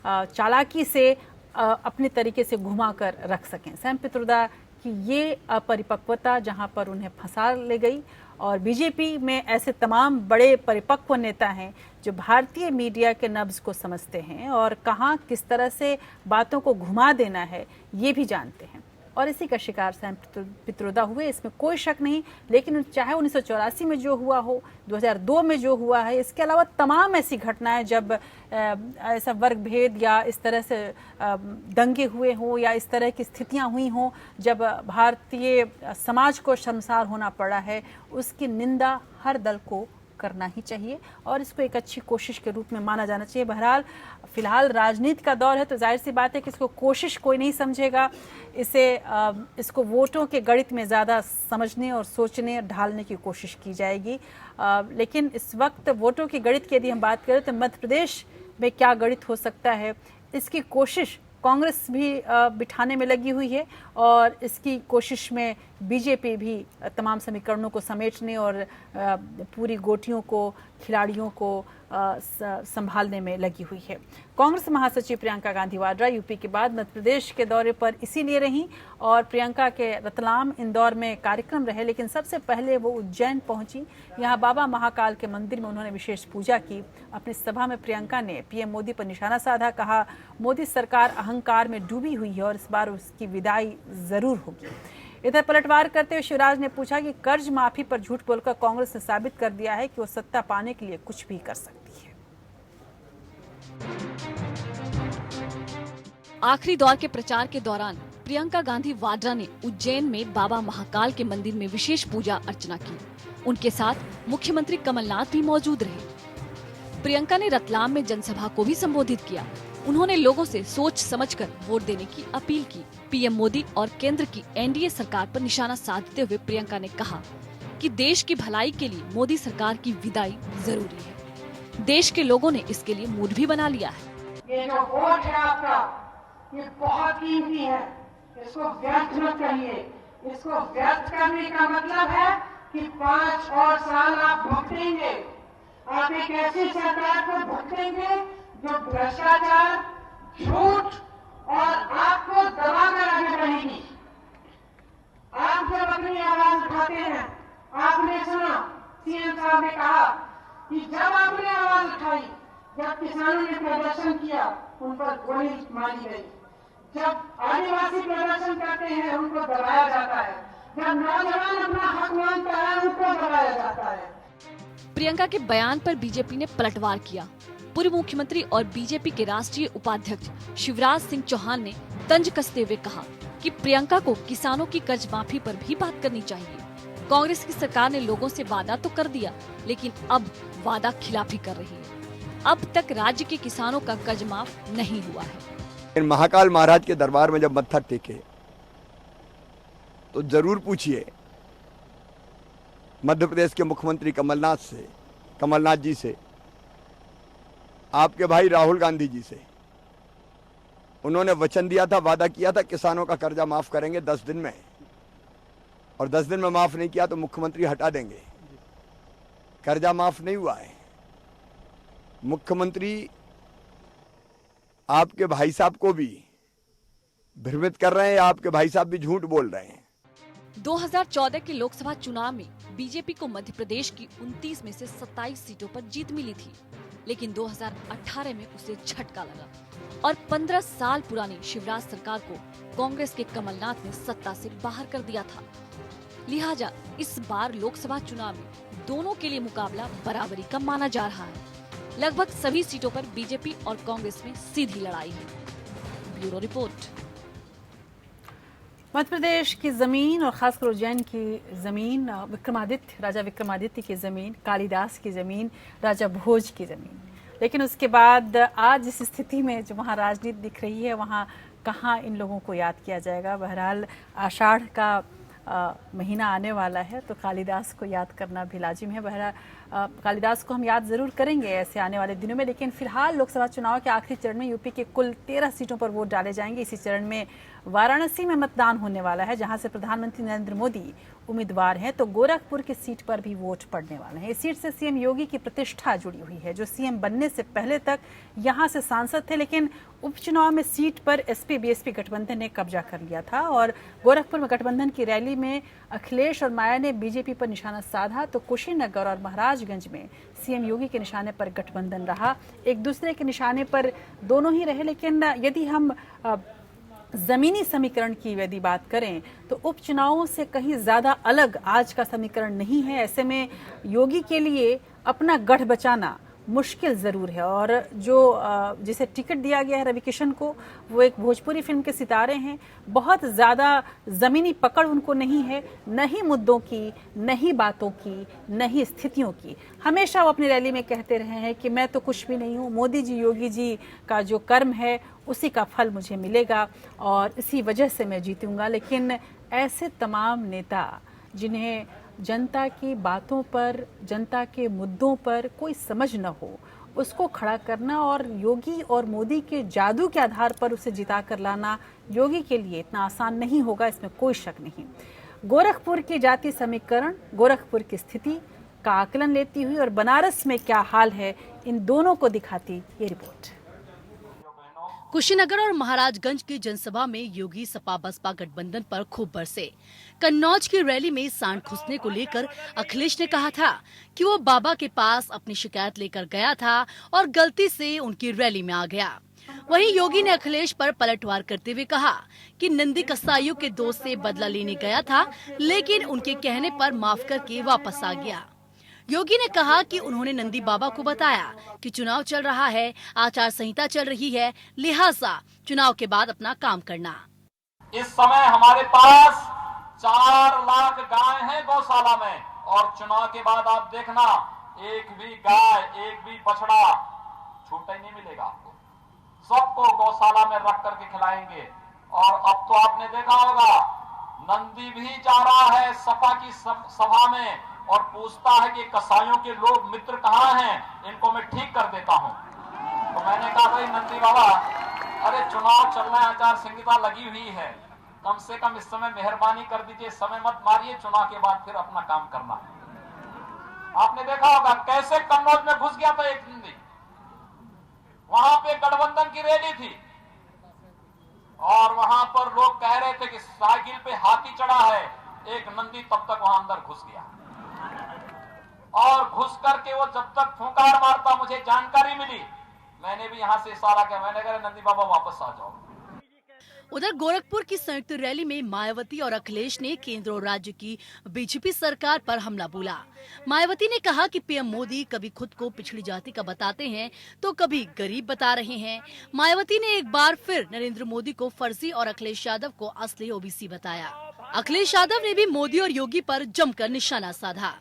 चालाकी से अपने तरीके से घुमा कर रख सकें। सैम पित्रोदा की ये अपरिपक्वता जहां पर उन्हें फंसा ले गई, और बीजेपी में ऐसे तमाम बड़े परिपक्व नेता हैं जो भारतीय मीडिया के नब्ज को समझते हैं और कहाँ किस तरह से बातों को घुमा देना है ये भी जानते हैं, और इसी का शिकार सैम पित्रोदा हुए, इसमें कोई शक नहीं। लेकिन चाहे 1984 में जो हुआ हो, 2002 में जो हुआ है, इसके अलावा तमाम ऐसी घटनाएं जब ऐसा वर्ग भेद या इस तरह से दंगे हुए हों या इस तरह की स्थितियां हुई हों जब भारतीय समाज को शर्मसार होना पड़ा है, उसकी निंदा हर दल को करना ही चाहिए और इसको एक अच्छी कोशिश के रूप में माना जाना चाहिए। बहरहाल फिलहाल राजनीति का दौर है तो जाहिर सी बात है कि इसको कोशिश कोई नहीं समझेगा, इसको वोटों के गणित में ज़्यादा समझने और सोचने और ढालने की कोशिश की जाएगी। लेकिन इस वक्त वोटों की गणित की यदि हम बात करें तो मध्य प्रदेश में क्या गणित हो सकता है, इसकी कोशिश कांग्रेस भी बिठाने में लगी हुई है और इसकी कोशिश में बीजेपी भी तमाम समीकरणों को समेटने और पूरी गोटियों को, खिलाड़ियों को संभालने में लगी हुई है। कांग्रेस महासचिव प्रियंका गांधी वाड्रा यूपी के बाद मध्य प्रदेश के दौरे पर इसीलिए रहीं और प्रियंका के रतलाम, इंदौर में कार्यक्रम रहे, लेकिन सबसे पहले वो उज्जैन पहुंची। यहाँ बाबा महाकाल के मंदिर में उन्होंने विशेष पूजा की। अपनी सभा में प्रियंका ने पीएम मोदी पर निशाना साधा, कहा मोदी सरकार अहंकार में डूबी हुई है और इस बार उसकी विदाई जरूर होगी। इधर पलटवार करते हुए शिवराज ने पूछा कि कर्ज माफी पर झूठ बोलकर कांग्रेस ने साबित कर दिया है कि वो सत्ता पाने के लिए कुछ भी कर सकती है। आखिरी दौर के प्रचार के दौरान प्रियंका गांधी वाड्रा ने उज्जैन में बाबा महाकाल के मंदिर में विशेष पूजा अर्चना की। उनके साथ मुख्यमंत्री कमलनाथ भी मौजूद रहे। प्रियंका ने रतलाम में जनसभा को भी संबोधित किया। उन्होंने लोगों से सोच समझकर वोट देने की अपील की। पीएम मोदी और केंद्र की एनडीए सरकार पर निशाना साधते हुए प्रियंका ने कहा कि देश की भलाई के लिए मोदी सरकार की विदाई जरूरी है। देश के लोगों ने इसके लिए मूड भी बना लिया है। ये जो वोट है आपका, ये बहुत कीमती है, इसको व्यर्थ मत करिए। इसको व्यर्थ करने का मतलब है कि 5 और साल आप भुगतेंगे। आप एक ऐसी सरकार को भुगतेंगे जो भ्रष्टाचार, झूठ और आपको दबाकर आगे बढ़ेगी। आप जब अपनी आवाज उठाते हैं, आपने सुना सीएम साहब ने कहा कि जब आपने आवाज उठाई, जब किसानों ने प्रदर्शन किया, उन पर गोली मारी गई। जब आदिवासी प्रदर्शन करते हैं, उनको दबाया जाता है। जब नौजवान अपना हक मांगता है, उनको दबाया जाता है। प्रियंका के बयान पर बीजेपी ने पलटवार किया। पूर्व मुख्यमंत्री और बीजेपी के राष्ट्रीय उपाध्यक्ष शिवराज सिंह चौहान ने तंज कसते हुए कहा कि प्रियंका को किसानों की कर्ज माफी पर भी बात करनी चाहिए। कांग्रेस की सरकार ने लोगों से वादा तो कर दिया, लेकिन अब वादा खिलाफी कर रही है। अब तक राज्य के किसानों का कर्ज माफ नहीं हुआ है। महाकाल महाराज के दरबार में जब मत्था टेके तो जरूर पूछिए मध्य प्रदेश के मुख्यमंत्री कमलनाथ जी से, आपके भाई राहुल गांधी जी से। उन्होंने वचन दिया था, वादा किया था, किसानों का कर्जा माफ करेंगे 10 दिन में, और 10 दिन में माफ नहीं किया तो मुख्यमंत्री हटा देंगे। कर्जा माफ नहीं हुआ है। मुख्यमंत्री आपके भाई साहब को भी भ्रमित कर रहे हैं, आपके भाई साहब भी झूठ बोल रहे हैं। 2014 के लोकसभा चुनाव में बीजेपी को मध्य प्रदेश की 29 में से 27 सीटों पर जीत मिली थी, लेकिन 2018 में उसे झटका लगा और 15 साल पुरानी शिवराज सरकार को कांग्रेस के कमलनाथ ने सत्ता से बाहर कर दिया था। लिहाजा इस बार लोकसभा चुनाव में दोनों के लिए मुकाबला बराबरी का माना जा रहा है। लगभग सभी सीटों पर बीजेपी और कांग्रेस में सीधी लड़ाई है। Bureau report. मध्य प्रदेश की जमीन और खासकर उज्जैन की जमीन, राजा विक्रमादित्य की जमीन, कालिदास की जमीन, राजा भोज की जमीन। लेकिन उसके बाद आज इस स्थिति में जो वहाँ राजनीति दिख रही है, वहाँ कहाँ इन लोगों को याद किया जाएगा। बहरहाल आषाढ़ का महीना आने वाला है, तो कालिदास को याद करना भी लाजिम है। बहरहाल कालिदास को हम याद जरूर करेंगे ऐसे आने वाले दिनों में। लेकिन फिलहाल लोकसभा चुनाव के आखिरी चरण में यूपी के कुल 13 सीटों पर वोट डाले जाएंगे। इसी चरण में वाराणसी में मतदान होने वाला है, जहां से प्रधानमंत्री नरेंद्र मोदी उम्मीदवार हैं, तो गोरखपुर की सीट पर भी वोट पड़ने वाले हैं। इस सीट से सीएम योगी की प्रतिष्ठा जुड़ी हुई है, जो सीएम बनने से पहले तक यहां से सांसद थे, लेकिन उपचुनाव में सीट पर एसपी बीएसपी गठबंधन ने कब्जा कर लिया था। और गोरखपुर में गठबंधन की रैली में अखिलेश और माया ने बीजेपी पर निशाना साधा, तो कुशीनगर और महाराजगंज में सीएम योगी के निशाने पर गठबंधन रहा। एक दूसरे के निशाने पर दोनों ही रहे, लेकिन यदि हम जमीनी समीकरण की यदि बात करें तो उपचुनावों से कहीं ज्यादा अलग आज का समीकरण नहीं है। ऐसे में योगी के लिए अपना गढ़ बचाना मुश्किल जरूर है। और जो जिसे टिकट दिया गया है रवि किशन को, वो एक भोजपुरी फिल्म के सितारे हैं। बहुत ज्यादा जमीनी पकड़ उनको नहीं है, न ही मुद्दों की, न ही बातों की, न ही स्थितियों की। हमेशा वो अपनी रैली में कहते रहे हैं कि मैं तो कुछ भी नहीं हूँ, मोदी जी योगी जी का जो कर्म है उसी का फल मुझे मिलेगा और इसी वजह से मैं जीतूंगा। लेकिन ऐसे तमाम नेता जिन्हें जनता की बातों पर, जनता के मुद्दों पर कोई समझ न हो, उसको खड़ा करना और योगी और मोदी के जादू के आधार पर उसे जिता कर लाना योगी के लिए इतना आसान नहीं होगा, इसमें कोई शक नहीं। गोरखपुर की जाति समीकरण, गोरखपुर की स्थिति का आकलन लेती हुई और बनारस में क्या हाल है, इन दोनों को दिखाती ये रिपोर्ट। कुशीनगर और महाराजगंज की जनसभा में योगी सपा बसपा गठबंधन पर खूब बरसे। कन्नौज की रैली में सांड घुसने को लेकर अखिलेश ने कहा था कि वो बाबा के पास अपनी शिकायत लेकर गया था और गलती से उनकी रैली में आ गया। वहीं योगी ने अखिलेश पर पलटवार करते हुए कहा कि नंदी कसाईयों के दोस्त से बदला लेने गया था, लेकिन उनके कहने पर माफ करके वापस आ गया। योगी ने कहा कि उन्होंने नंदी बाबा को बताया कि चुनाव चल रहा है, आचार संहिता चल रही है, लिहाजा चुनाव के बाद अपना काम करना। इस समय हमारे पास 4 लाख गाय हैं गौशाला में, और चुनाव के बाद आप देखना एक भी गाय, एक भी बछड़ा छूटा ही नहीं मिलेगा आपको। सबको गौशाला में रख करके खिलाएंगे। और अब तो आपने देखा होगा नंदी भी जा रहा है सपा की सभा में और पूछता है कि कसाईयों के लोग मित्र कहां हैं, इनको मैं ठीक कर देता हूं। तो मैंने कहा भाई नंदी बाबा, अरे चुनाव चल रहा है, आचार संहिता लगी हुई है, कम से कम इस समय मेहरबानी कर दीजिए, समय मत मारिए, चुनाव के बाद फिर अपना काम करना है। आपने देखा होगा कैसे कन्नौज में घुस गया था एक नंदी, वहां पे गठबंधन की रैली थी और वहां पर लोग कह रहे थे कि साइकिल पे हाथी चढ़ा है, एक नंदी तब तक वहां अंदर घुस गया और घुस करके वो जब तक फुंकार मारता मुझे जानकारी मिली, मैंने भी यहां से इशारा किया, मैंने कहा नंदी बाबा वापस आ जाओ। उधर गोरखपुर की संयुक्त रैली में मायावती और अखिलेश ने केंद्र और राज्य की बीजेपी सरकार पर हमला बोला। मायावती ने कहा कि पीएम मोदी कभी खुद को पिछड़ी जाति का बताते हैं तो कभी गरीब बता रहे हैं। मायावती ने एक बार फिर नरेंद्र मोदी को फर्जी और अखिलेश यादव को असली ओबीसी बताया। अखिलेश यादव ने भी मोदी और योगी पर जमकर निशाना साधा।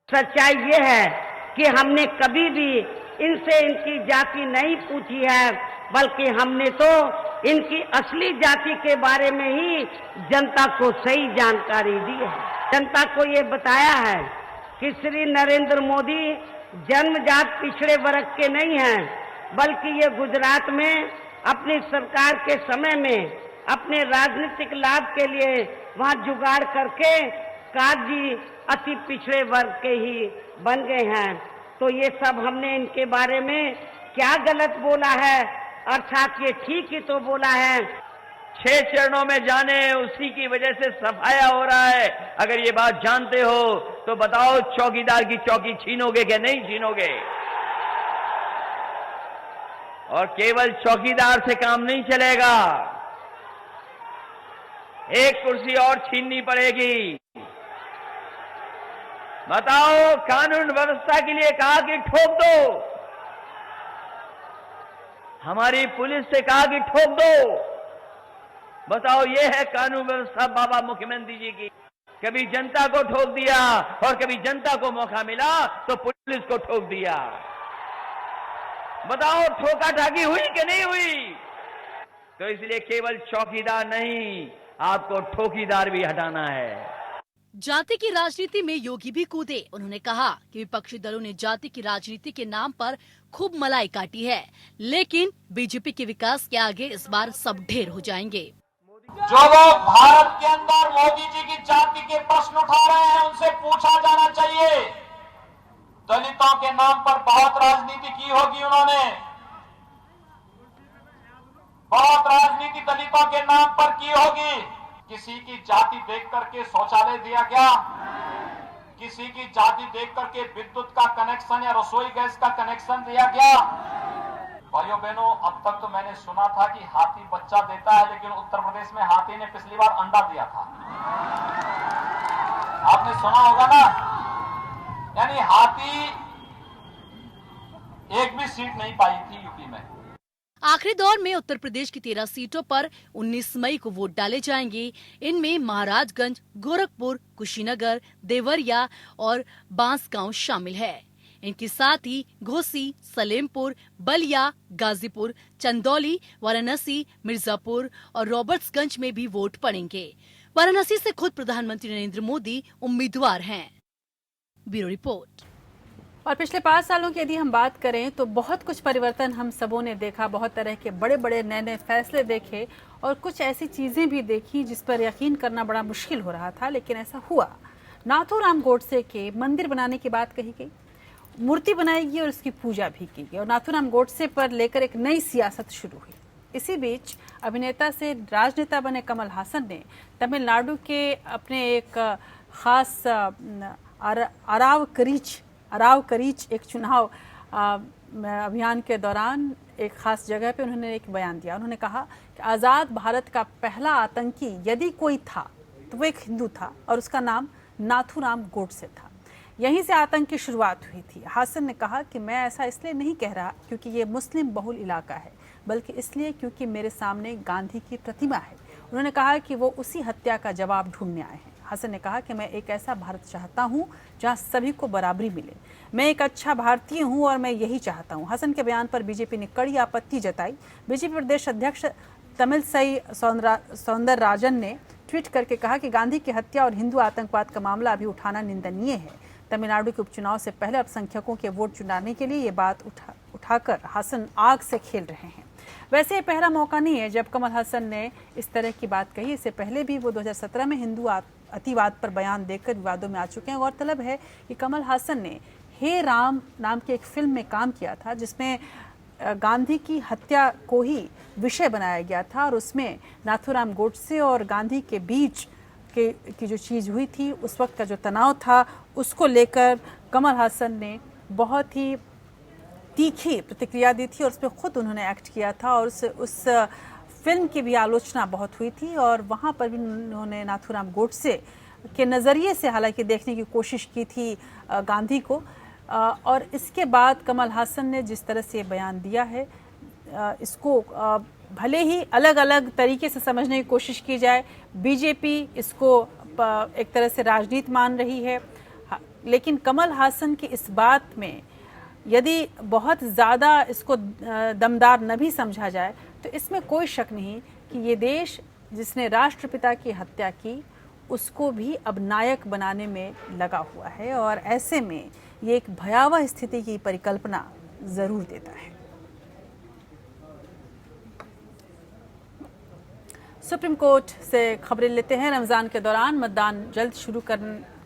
सच्चाई ये है कि हमने कभी भी इनसे इनकी जाति नहीं पूछी है, बल्कि हमने तो इनकी असली जाति के बारे में ही जनता को सही जानकारी दी है। जनता को ये बताया है कि श्री नरेंद्र मोदी जन्मजात पिछड़े वर्ग के नहीं हैं, बल्कि ये गुजरात में अपनी सरकार के समय में अपने राजनीतिक लाभ के लिए वहां जुगाड़ करके काजी अति पिछड़े वर्ग के ही बन गए हैं। तो ये सब हमने इनके बारे में क्या गलत बोला है, अर्थात ये ठीक ही तो बोला है। 6 चरणों में जाने उसी की वजह से सफाया हो रहा है। अगर ये बात जानते हो तो बताओ चौकीदार की चौकी छीनोगे कि नहीं छीनोगे? और केवल चौकीदार से काम नहीं चलेगा, एक कुर्सी और छीननी पड़ेगी। बताओ कानून व्यवस्था के लिए कहा कि ठोक दो, हमारी पुलिस से कहा कि ठोक दो। बताओ ये है कानून व्यवस्था बाबा मुख्यमंत्री जी की। कभी जनता को ठोक दिया और कभी जनता को मौका मिला तो पुलिस को ठोक दिया। बताओ ठोका ठाकी हुई कि नहीं हुई? तो इसलिए केवल चौकीदार नहीं, आपको ठोकीदार भी हटाना है। जाति की राजनीति में योगी भी कूदे। उन्होंने कहा कि विपक्षी दलों ने जाति की राजनीति के नाम पर खूब मलाई काटी है, लेकिन बीजेपी के विकास के आगे इस बार सब ढेर हो जाएंगे। जो लोग भारत के अंदर मोदी जी की जाति के प्रश्न उठा रहे हैं उनसे पूछा जाना चाहिए, दलितों के नाम पर बहुत राजनीति की होगी उन्होंने, बहुत राजनीति दलितों के नाम पर की होगी। किसी की जाति देख करके शौचालय दिया गया, किसी की जाति देख करके विद्युत का कनेक्शन या रसोई गैस का कनेक्शन दिया गया। भाइयों बहनों, अब तक तो मैंने सुना था कि हाथी बच्चा देता है, लेकिन उत्तर प्रदेश में हाथी ने पिछली बार अंडा दिया था, आपने सुना होगा ना। यानी हाथी एक भी सीट नहीं पाई थी यूपी में। आखिरी दौर में उत्तर प्रदेश की 13 सीटों पर 19 मई को वोट डाले जाएंगे। इनमें महाराजगंज, गोरखपुर, कुशीनगर, देवरिया और बांसगांव शामिल है। इनके साथ ही घोसी, सलेमपुर, बलिया, गाजीपुर, चंदौली, वाराणसी, मिर्जापुर और रॉबर्ट्सगंज में भी वोट पड़ेंगे। वाराणसी से खुद प्रधानमंत्री नरेंद्र मोदी उम्मीदवार हैं। Bureau report. और पिछले 5 सालों की यदि हम बात करें तो बहुत कुछ परिवर्तन हम सबों ने देखा, बहुत तरह के बड़े बड़े नए नए फैसले देखे और कुछ ऐसी चीज़ें भी देखी जिस पर यकीन करना बड़ा मुश्किल हो रहा था, लेकिन ऐसा हुआ। नाथूराम गोडसे के मंदिर बनाने की बात कही गई, मूर्ति बनाई गई और उसकी पूजा भी की गई और नाथूराम गोडसे पर लेकर एक नई सियासत शुरू हुई। इसी बीच अभिनेता से राजनेता बने कमल हासन ने तमिलनाडु के अपने एक खास अराव करीच एक चुनाव अभियान के दौरान एक खास जगह पे उन्होंने एक बयान दिया। उन्होंने कहा कि आज़ाद भारत का पहला आतंकी यदि कोई था तो वो एक हिंदू था और उसका नाम नाथूराम गोडसे था। यहीं से आतंक की शुरुआत हुई थी। हासन ने कहा कि मैं ऐसा इसलिए नहीं कह रहा क्योंकि ये मुस्लिम बहुल इलाका है, बल्कि इसलिए क्योंकि मेरे सामने गांधी की प्रतिमा है उन्होंने कहा कि वो उसी हत्या का जवाब ढूंढने आए हैं। हसन ने कहा कि मैं एक ऐसा भारत चाहता हूं जहां सभी को बराबरी मिले। मैं एक अच्छा भारतीय हूं और मैं यही चाहता हूं। हसन के बयान पर बीजेपी ने कड़ी आपत्ति जताई। बीजेपी प्रदेश अध्यक्ष तमिलसाई सौंदरराजन ने ट्वीट करके कहा कि गांधी की हत्या और हिंदू आतंकवाद का मामला अभी उठाना निंदनीय है। तमिलनाडु के उपचुनाव से पहले अल्पसंख्यकों के वोट चुराने के लिए ये बात उठाकर हसन आग से खेल रहे हैं। वैसे ये पहला मौका नहीं है जब कमल हसन ने इस तरह की बात कही। इससे पहले भी वो 2017 में हिंदू अतिवाद पर बयान देकर विवादों में आ चुके हैं। गौरतलब है कि कमल हसन ने हे राम नाम की एक फिल्म में काम किया था जिसमें गांधी की हत्या को ही विषय बनाया गया था और उसमें नाथूराम गोडसे और गांधी के बीच की जो चीज़ हुई थी, उस वक्त का जो तनाव था, उसको लेकर कमल हसन ने बहुत ही तीखी प्रतिक्रिया दी थी और उसमें खुद उन्होंने एक्ट किया था और उस फिल्म की भी आलोचना बहुत हुई थी और वहाँ पर भी उन्होंने नाथूराम गोडसे के नज़रिए से हालांकि देखने की कोशिश की थी गांधी को। और इसके बाद कमल हसन ने जिस तरह से बयान दिया है, इसको भले ही अलग अलग तरीके से समझने की कोशिश की जाए, बीजेपी इसको एक तरह से राजनीति मान रही है, लेकिन कमल हसन की इस बात में यदि बहुत ज़्यादा इसको दमदार न भी समझा जाए तो इसमें कोई शक नहीं कि ये देश जिसने राष्ट्रपिता की हत्या की उसको भी अब नायक बनाने में लगा हुआ है और ऐसे में ये एक भयावह स्थिति की परिकल्पना ज़रूर देता है। सुप्रीम कोर्ट से खबरें लेते हैं। रमज़ान के दौरान मतदान जल्द शुरू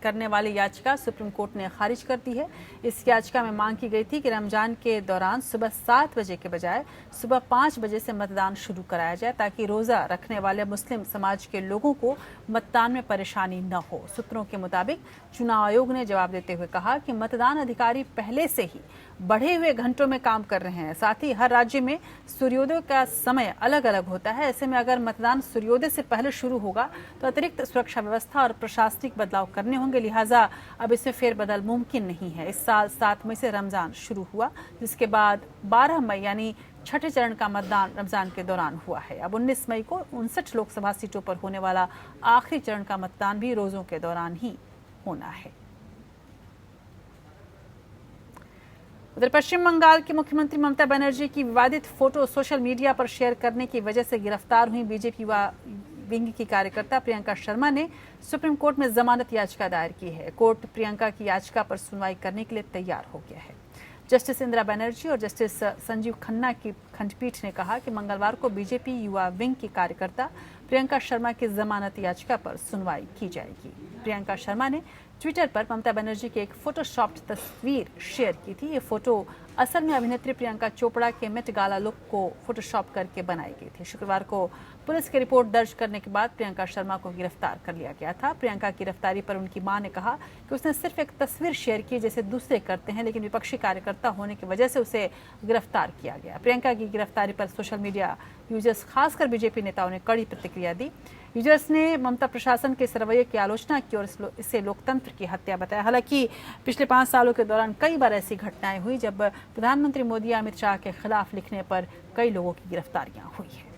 करने वाली याचिका सुप्रीम कोर्ट ने खारिज कर दी है। इस याचिका में मांग की गई थी कि रमजान के दौरान सुबह 7 बजे के बजाय सुबह 5 बजे से मतदान शुरू कराया जाए ताकि रोज़ा रखने वाले मुस्लिम समाज के लोगों को मतदान में परेशानी न हो। सूत्रों के मुताबिक चुनाव आयोग ने जवाब देते हुए कहा कि मतदान अधिकारी पहले से ही बढ़े हुए घंटों में काम कर रहे हैं। साथ ही हर राज्य में सूर्योदय का समय अलग अलग होता है। ऐसे में अगर मतदान सूर्योदय से पहले शुरू होगा तो अतिरिक्त सुरक्षा व्यवस्था और प्रशासनिक बदलाव करने होंगे, लिहाजा अब इसमें फेरबदल मुमकिन नहीं है। इस साल 7 मई से रमजान शुरू हुआ, जिसके बाद 12 मई यानी छठे चरण का मतदान रमजान के दौरान हुआ है। अब 19 मई को 59 लोकसभा सीटों पर होने वाला आखिरी चरण का मतदान भी रोजों के दौरान ही होना है। उधर पश्चिम बंगाल की मुख्यमंत्री ममता बनर्जी की विवादित फोटो सोशल मीडिया पर शेयर करने की वजह से गिरफ्तार हुई बीजेपी विंग की कार्यकर्ता प्रियंका शर्मा ने सुप्रीम कोर्ट में जमानत याचिका दायर की है। कोर्ट प्रियंका की याचिका पर सुनवाई करने के लिए तैयार हो गया है। जस्टिस इंदिरा बनर्जी और जस्टिस संजीव खन्ना की खंडपीठ ने कहा कि मंगलवार को बीजेपी युवा विंग की कार्यकर्ता प्रियंका शर्मा की जमानत याचिका पर सुनवाई की जाएगी। प्रियंका शर्मा ने ट्विटर पर ममता बनर्जी की एक फोटोशॉप्ड तस्वीर शेयर की थी। ये फोटो असल में अभिनेत्री प्रियंका चोपड़ा के मेट गाला लुक को फोटोशॉप करके बनाई गई थी। शुक्रवार को पुलिस की रिपोर्ट दर्ज करने के बाद प्रियंका शर्मा को गिरफ्तार कर लिया गया था। प्रियंका की गिरफ्तारी पर उनकी मां ने कहा कि उसने सिर्फ एक तस्वीर शेयर की जैसे दूसरे करते हैं, लेकिन विपक्षी कार्यकर्ता होने की वजह से उसे गिरफ्तार किया गया। प्रियंका की गिरफ्तारी पर सोशल मीडिया यूजर्स, खासकर बीजेपी नेताओं ने कड़ी प्रतिक्रिया दी। यूजर्स ने ममता प्रशासन के इस रवैये की आलोचना की और इसे लोकतंत्र की हत्या बताया। हालांकि पिछले 5 सालों के दौरान कई बार ऐसी घटनाएं हुई जब प्रधानमंत्री मोदी अमित शाह के खिलाफ लिखने पर कई लोगों की गिरफ्तारियां हुई है।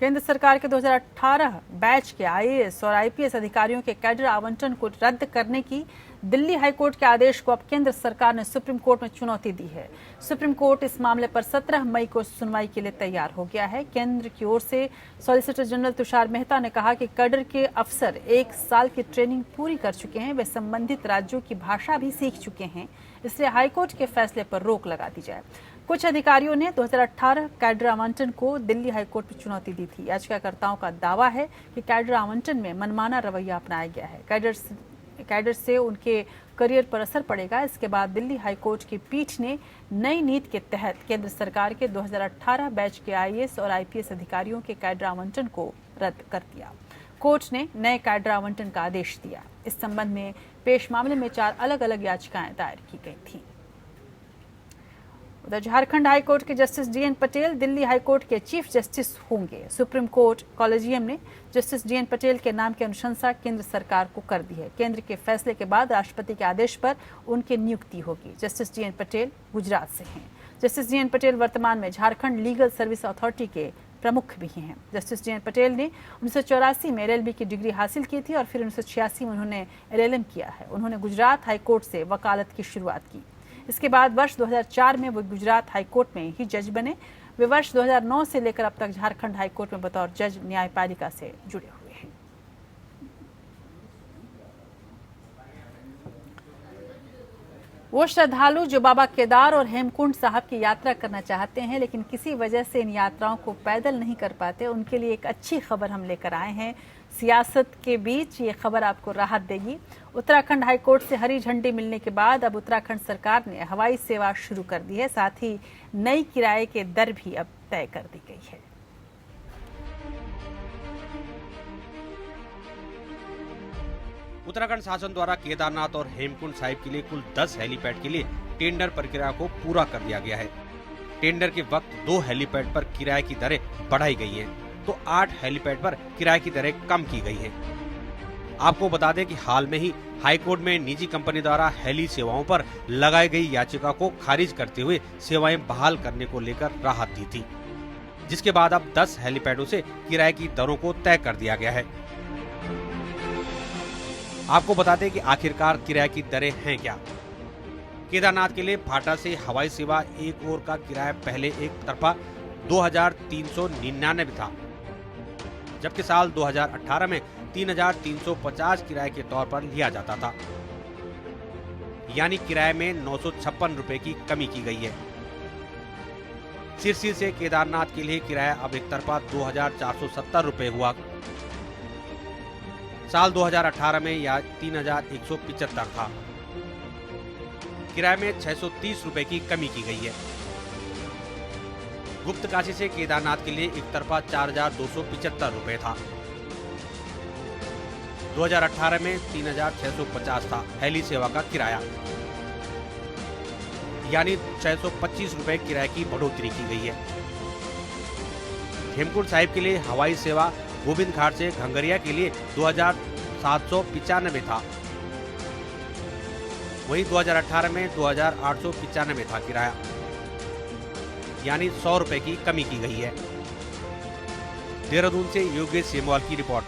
केंद्र सरकार के 2018 बैच के आईएएस और आईपीएस अधिकारियों के कैडर आवंटन को रद्द करने की दिल्ली हाईकोर्ट के आदेश को अब केंद्र सरकार ने सुप्रीम कोर्ट में चुनौती दी है। सुप्रीम कोर्ट इस मामले पर 17 मई को सुनवाई के लिए तैयार हो गया है। केंद्र की ओर से सॉलिसिटर जनरल तुषार मेहता ने कहा कि कैडर के अफसर 1 साल की ट्रेनिंग पूरी कर चुके हैं, वे संबंधित राज्यों की भाषा भी सीख चुके हैं, इसलिए हाईकोर्ट के फैसले पर रोक लगा दी जाए। कुछ अधिकारियों ने 2018 कैडर आवंटन को दिल्ली हाईकोर्ट में चुनौती दी थी। याचिकाकर्ताओं का दावा है कि कैडर आवंटन में मनमाना रवैया अपनाया गया है। कैडर से उनके करियर पर असर पड़ेगा। इसके बाद दिल्ली हाईकोर्ट की पीठ ने नई नीति के तहत केंद्र सरकार के 2018 बैच के आईएएस और आईपीएस अधिकारियों के कैडर आवंटन को रद्द कर दिया। कोर्ट ने नए कैडर आवंटन का आदेश दिया। इस संबंध में पेश मामले में 4 अलग अलग याचिकाएं दायर की गई थी। उधर झारखंड हाईकोर्ट के justice DN Patel Delhi high court के चीफ जस्टिस होंगे। सुप्रीम कोर्ट कॉलेजियम ने जस्टिस डीएन पटेल के नाम की अनुशंसा केंद्र सरकार को कर दी है। केंद्र के फैसले के बाद राष्ट्रपति के आदेश पर उनकी नियुक्ति होगी। जस्टिस डीएन पटेल गुजरात से हैं। जस्टिस डीएन पटेल वर्तमान में झारखंड लीगल सर्विस अथॉरिटी के प्रमुख भी हैं। Justice DN. पटेल ने 1984 में LLB की डिग्री हासिल की थी और फिर 1986 में उन्होंने LLM किया है। उन्होंने गुजरात हाईकोर्ट से वकालत की शुरुआत की। इसके बाद वर्ष 2004 में वो गुजरात हाईकोर्ट में ही जज बने। वे वर्ष 2009 से लेकर अब तक झारखंड हाईकोर्ट में बतौर जज न्यायपालिका से जुड़े हुए हैं। वो श्रद्धालु जो बाबा केदार और हेमकुंड साहब की यात्रा करना चाहते हैं लेकिन किसी वजह से इन यात्राओं को पैदल नहीं कर पाते, उनके लिए एक अच्छी खबर हम लेकर आए हैं। सियासत के बीच ये खबर आपको राहत देगी। उत्तराखंड हाईकोर्ट से हरी झंडी मिलने के बाद अब उत्तराखंड सरकार ने हवाई सेवा शुरू कर दी है। साथ ही नई किराए के दर भी अब तय कर दी गई है। उत्तराखंड शासन द्वारा केदारनाथ और हेमकुंड साहिब के लिए कुल 10 हेलीपैड के लिए टेंडर प्रक्रिया को पूरा कर दिया गया है। टेंडर के वक्त 2 हेलीपैड पर किराए की दरें बढ़ाई गई हैं, तो 8 हेलीपैड पर किराए की दरें कम की गई हैं। आपको बता दें कि हाल में ही हाईकोर्ट में निजी कंपनी द्वारा हेली सेवाओं पर लगाई गई याचिका को खारिज करते हुए सेवाएं बहाल करने को लेकर राहत दी थी, जिसके बाद अब 10 हेलीपैडों से किराए की दरों को तय कर दिया गया है। आपको बता दें कि आखिरकार किराए की दरें हैं क्या। केदारनाथ के लिए फाटा से हवाई सेवा एक ओर का किराया पहले एक तरफा 2399 था, जबकि साल 2018 में 3350 किराए के तौर पर लिया जाता था, यानी किराए में 956 रुपए की कमी की गई है। सिरसी से केदारनाथ के लिए किराया अब एक तरफा 2470 रुपए हुआ। साल 2018 में यह 3175 था। किराए में 630 रुपए की कमी की गई है। गुप्त काशी से केदारनाथ के लिए एक तरफा 4275 रुपए था। 2018 में 3650 था हेली सेवा का किराया, यानी 625 रुपए किराए की बढ़ोतरी की गई है। हेमकुंड साहिब के लिए हवाई सेवा गोविंद घाट से घंगरिया के लिए 2795 था। वहीं 2018 में 2895 था किराया, यानी 100 रुपए की कमी की गई है। देहरादून से योगेश सेमवाल की रिपोर्ट।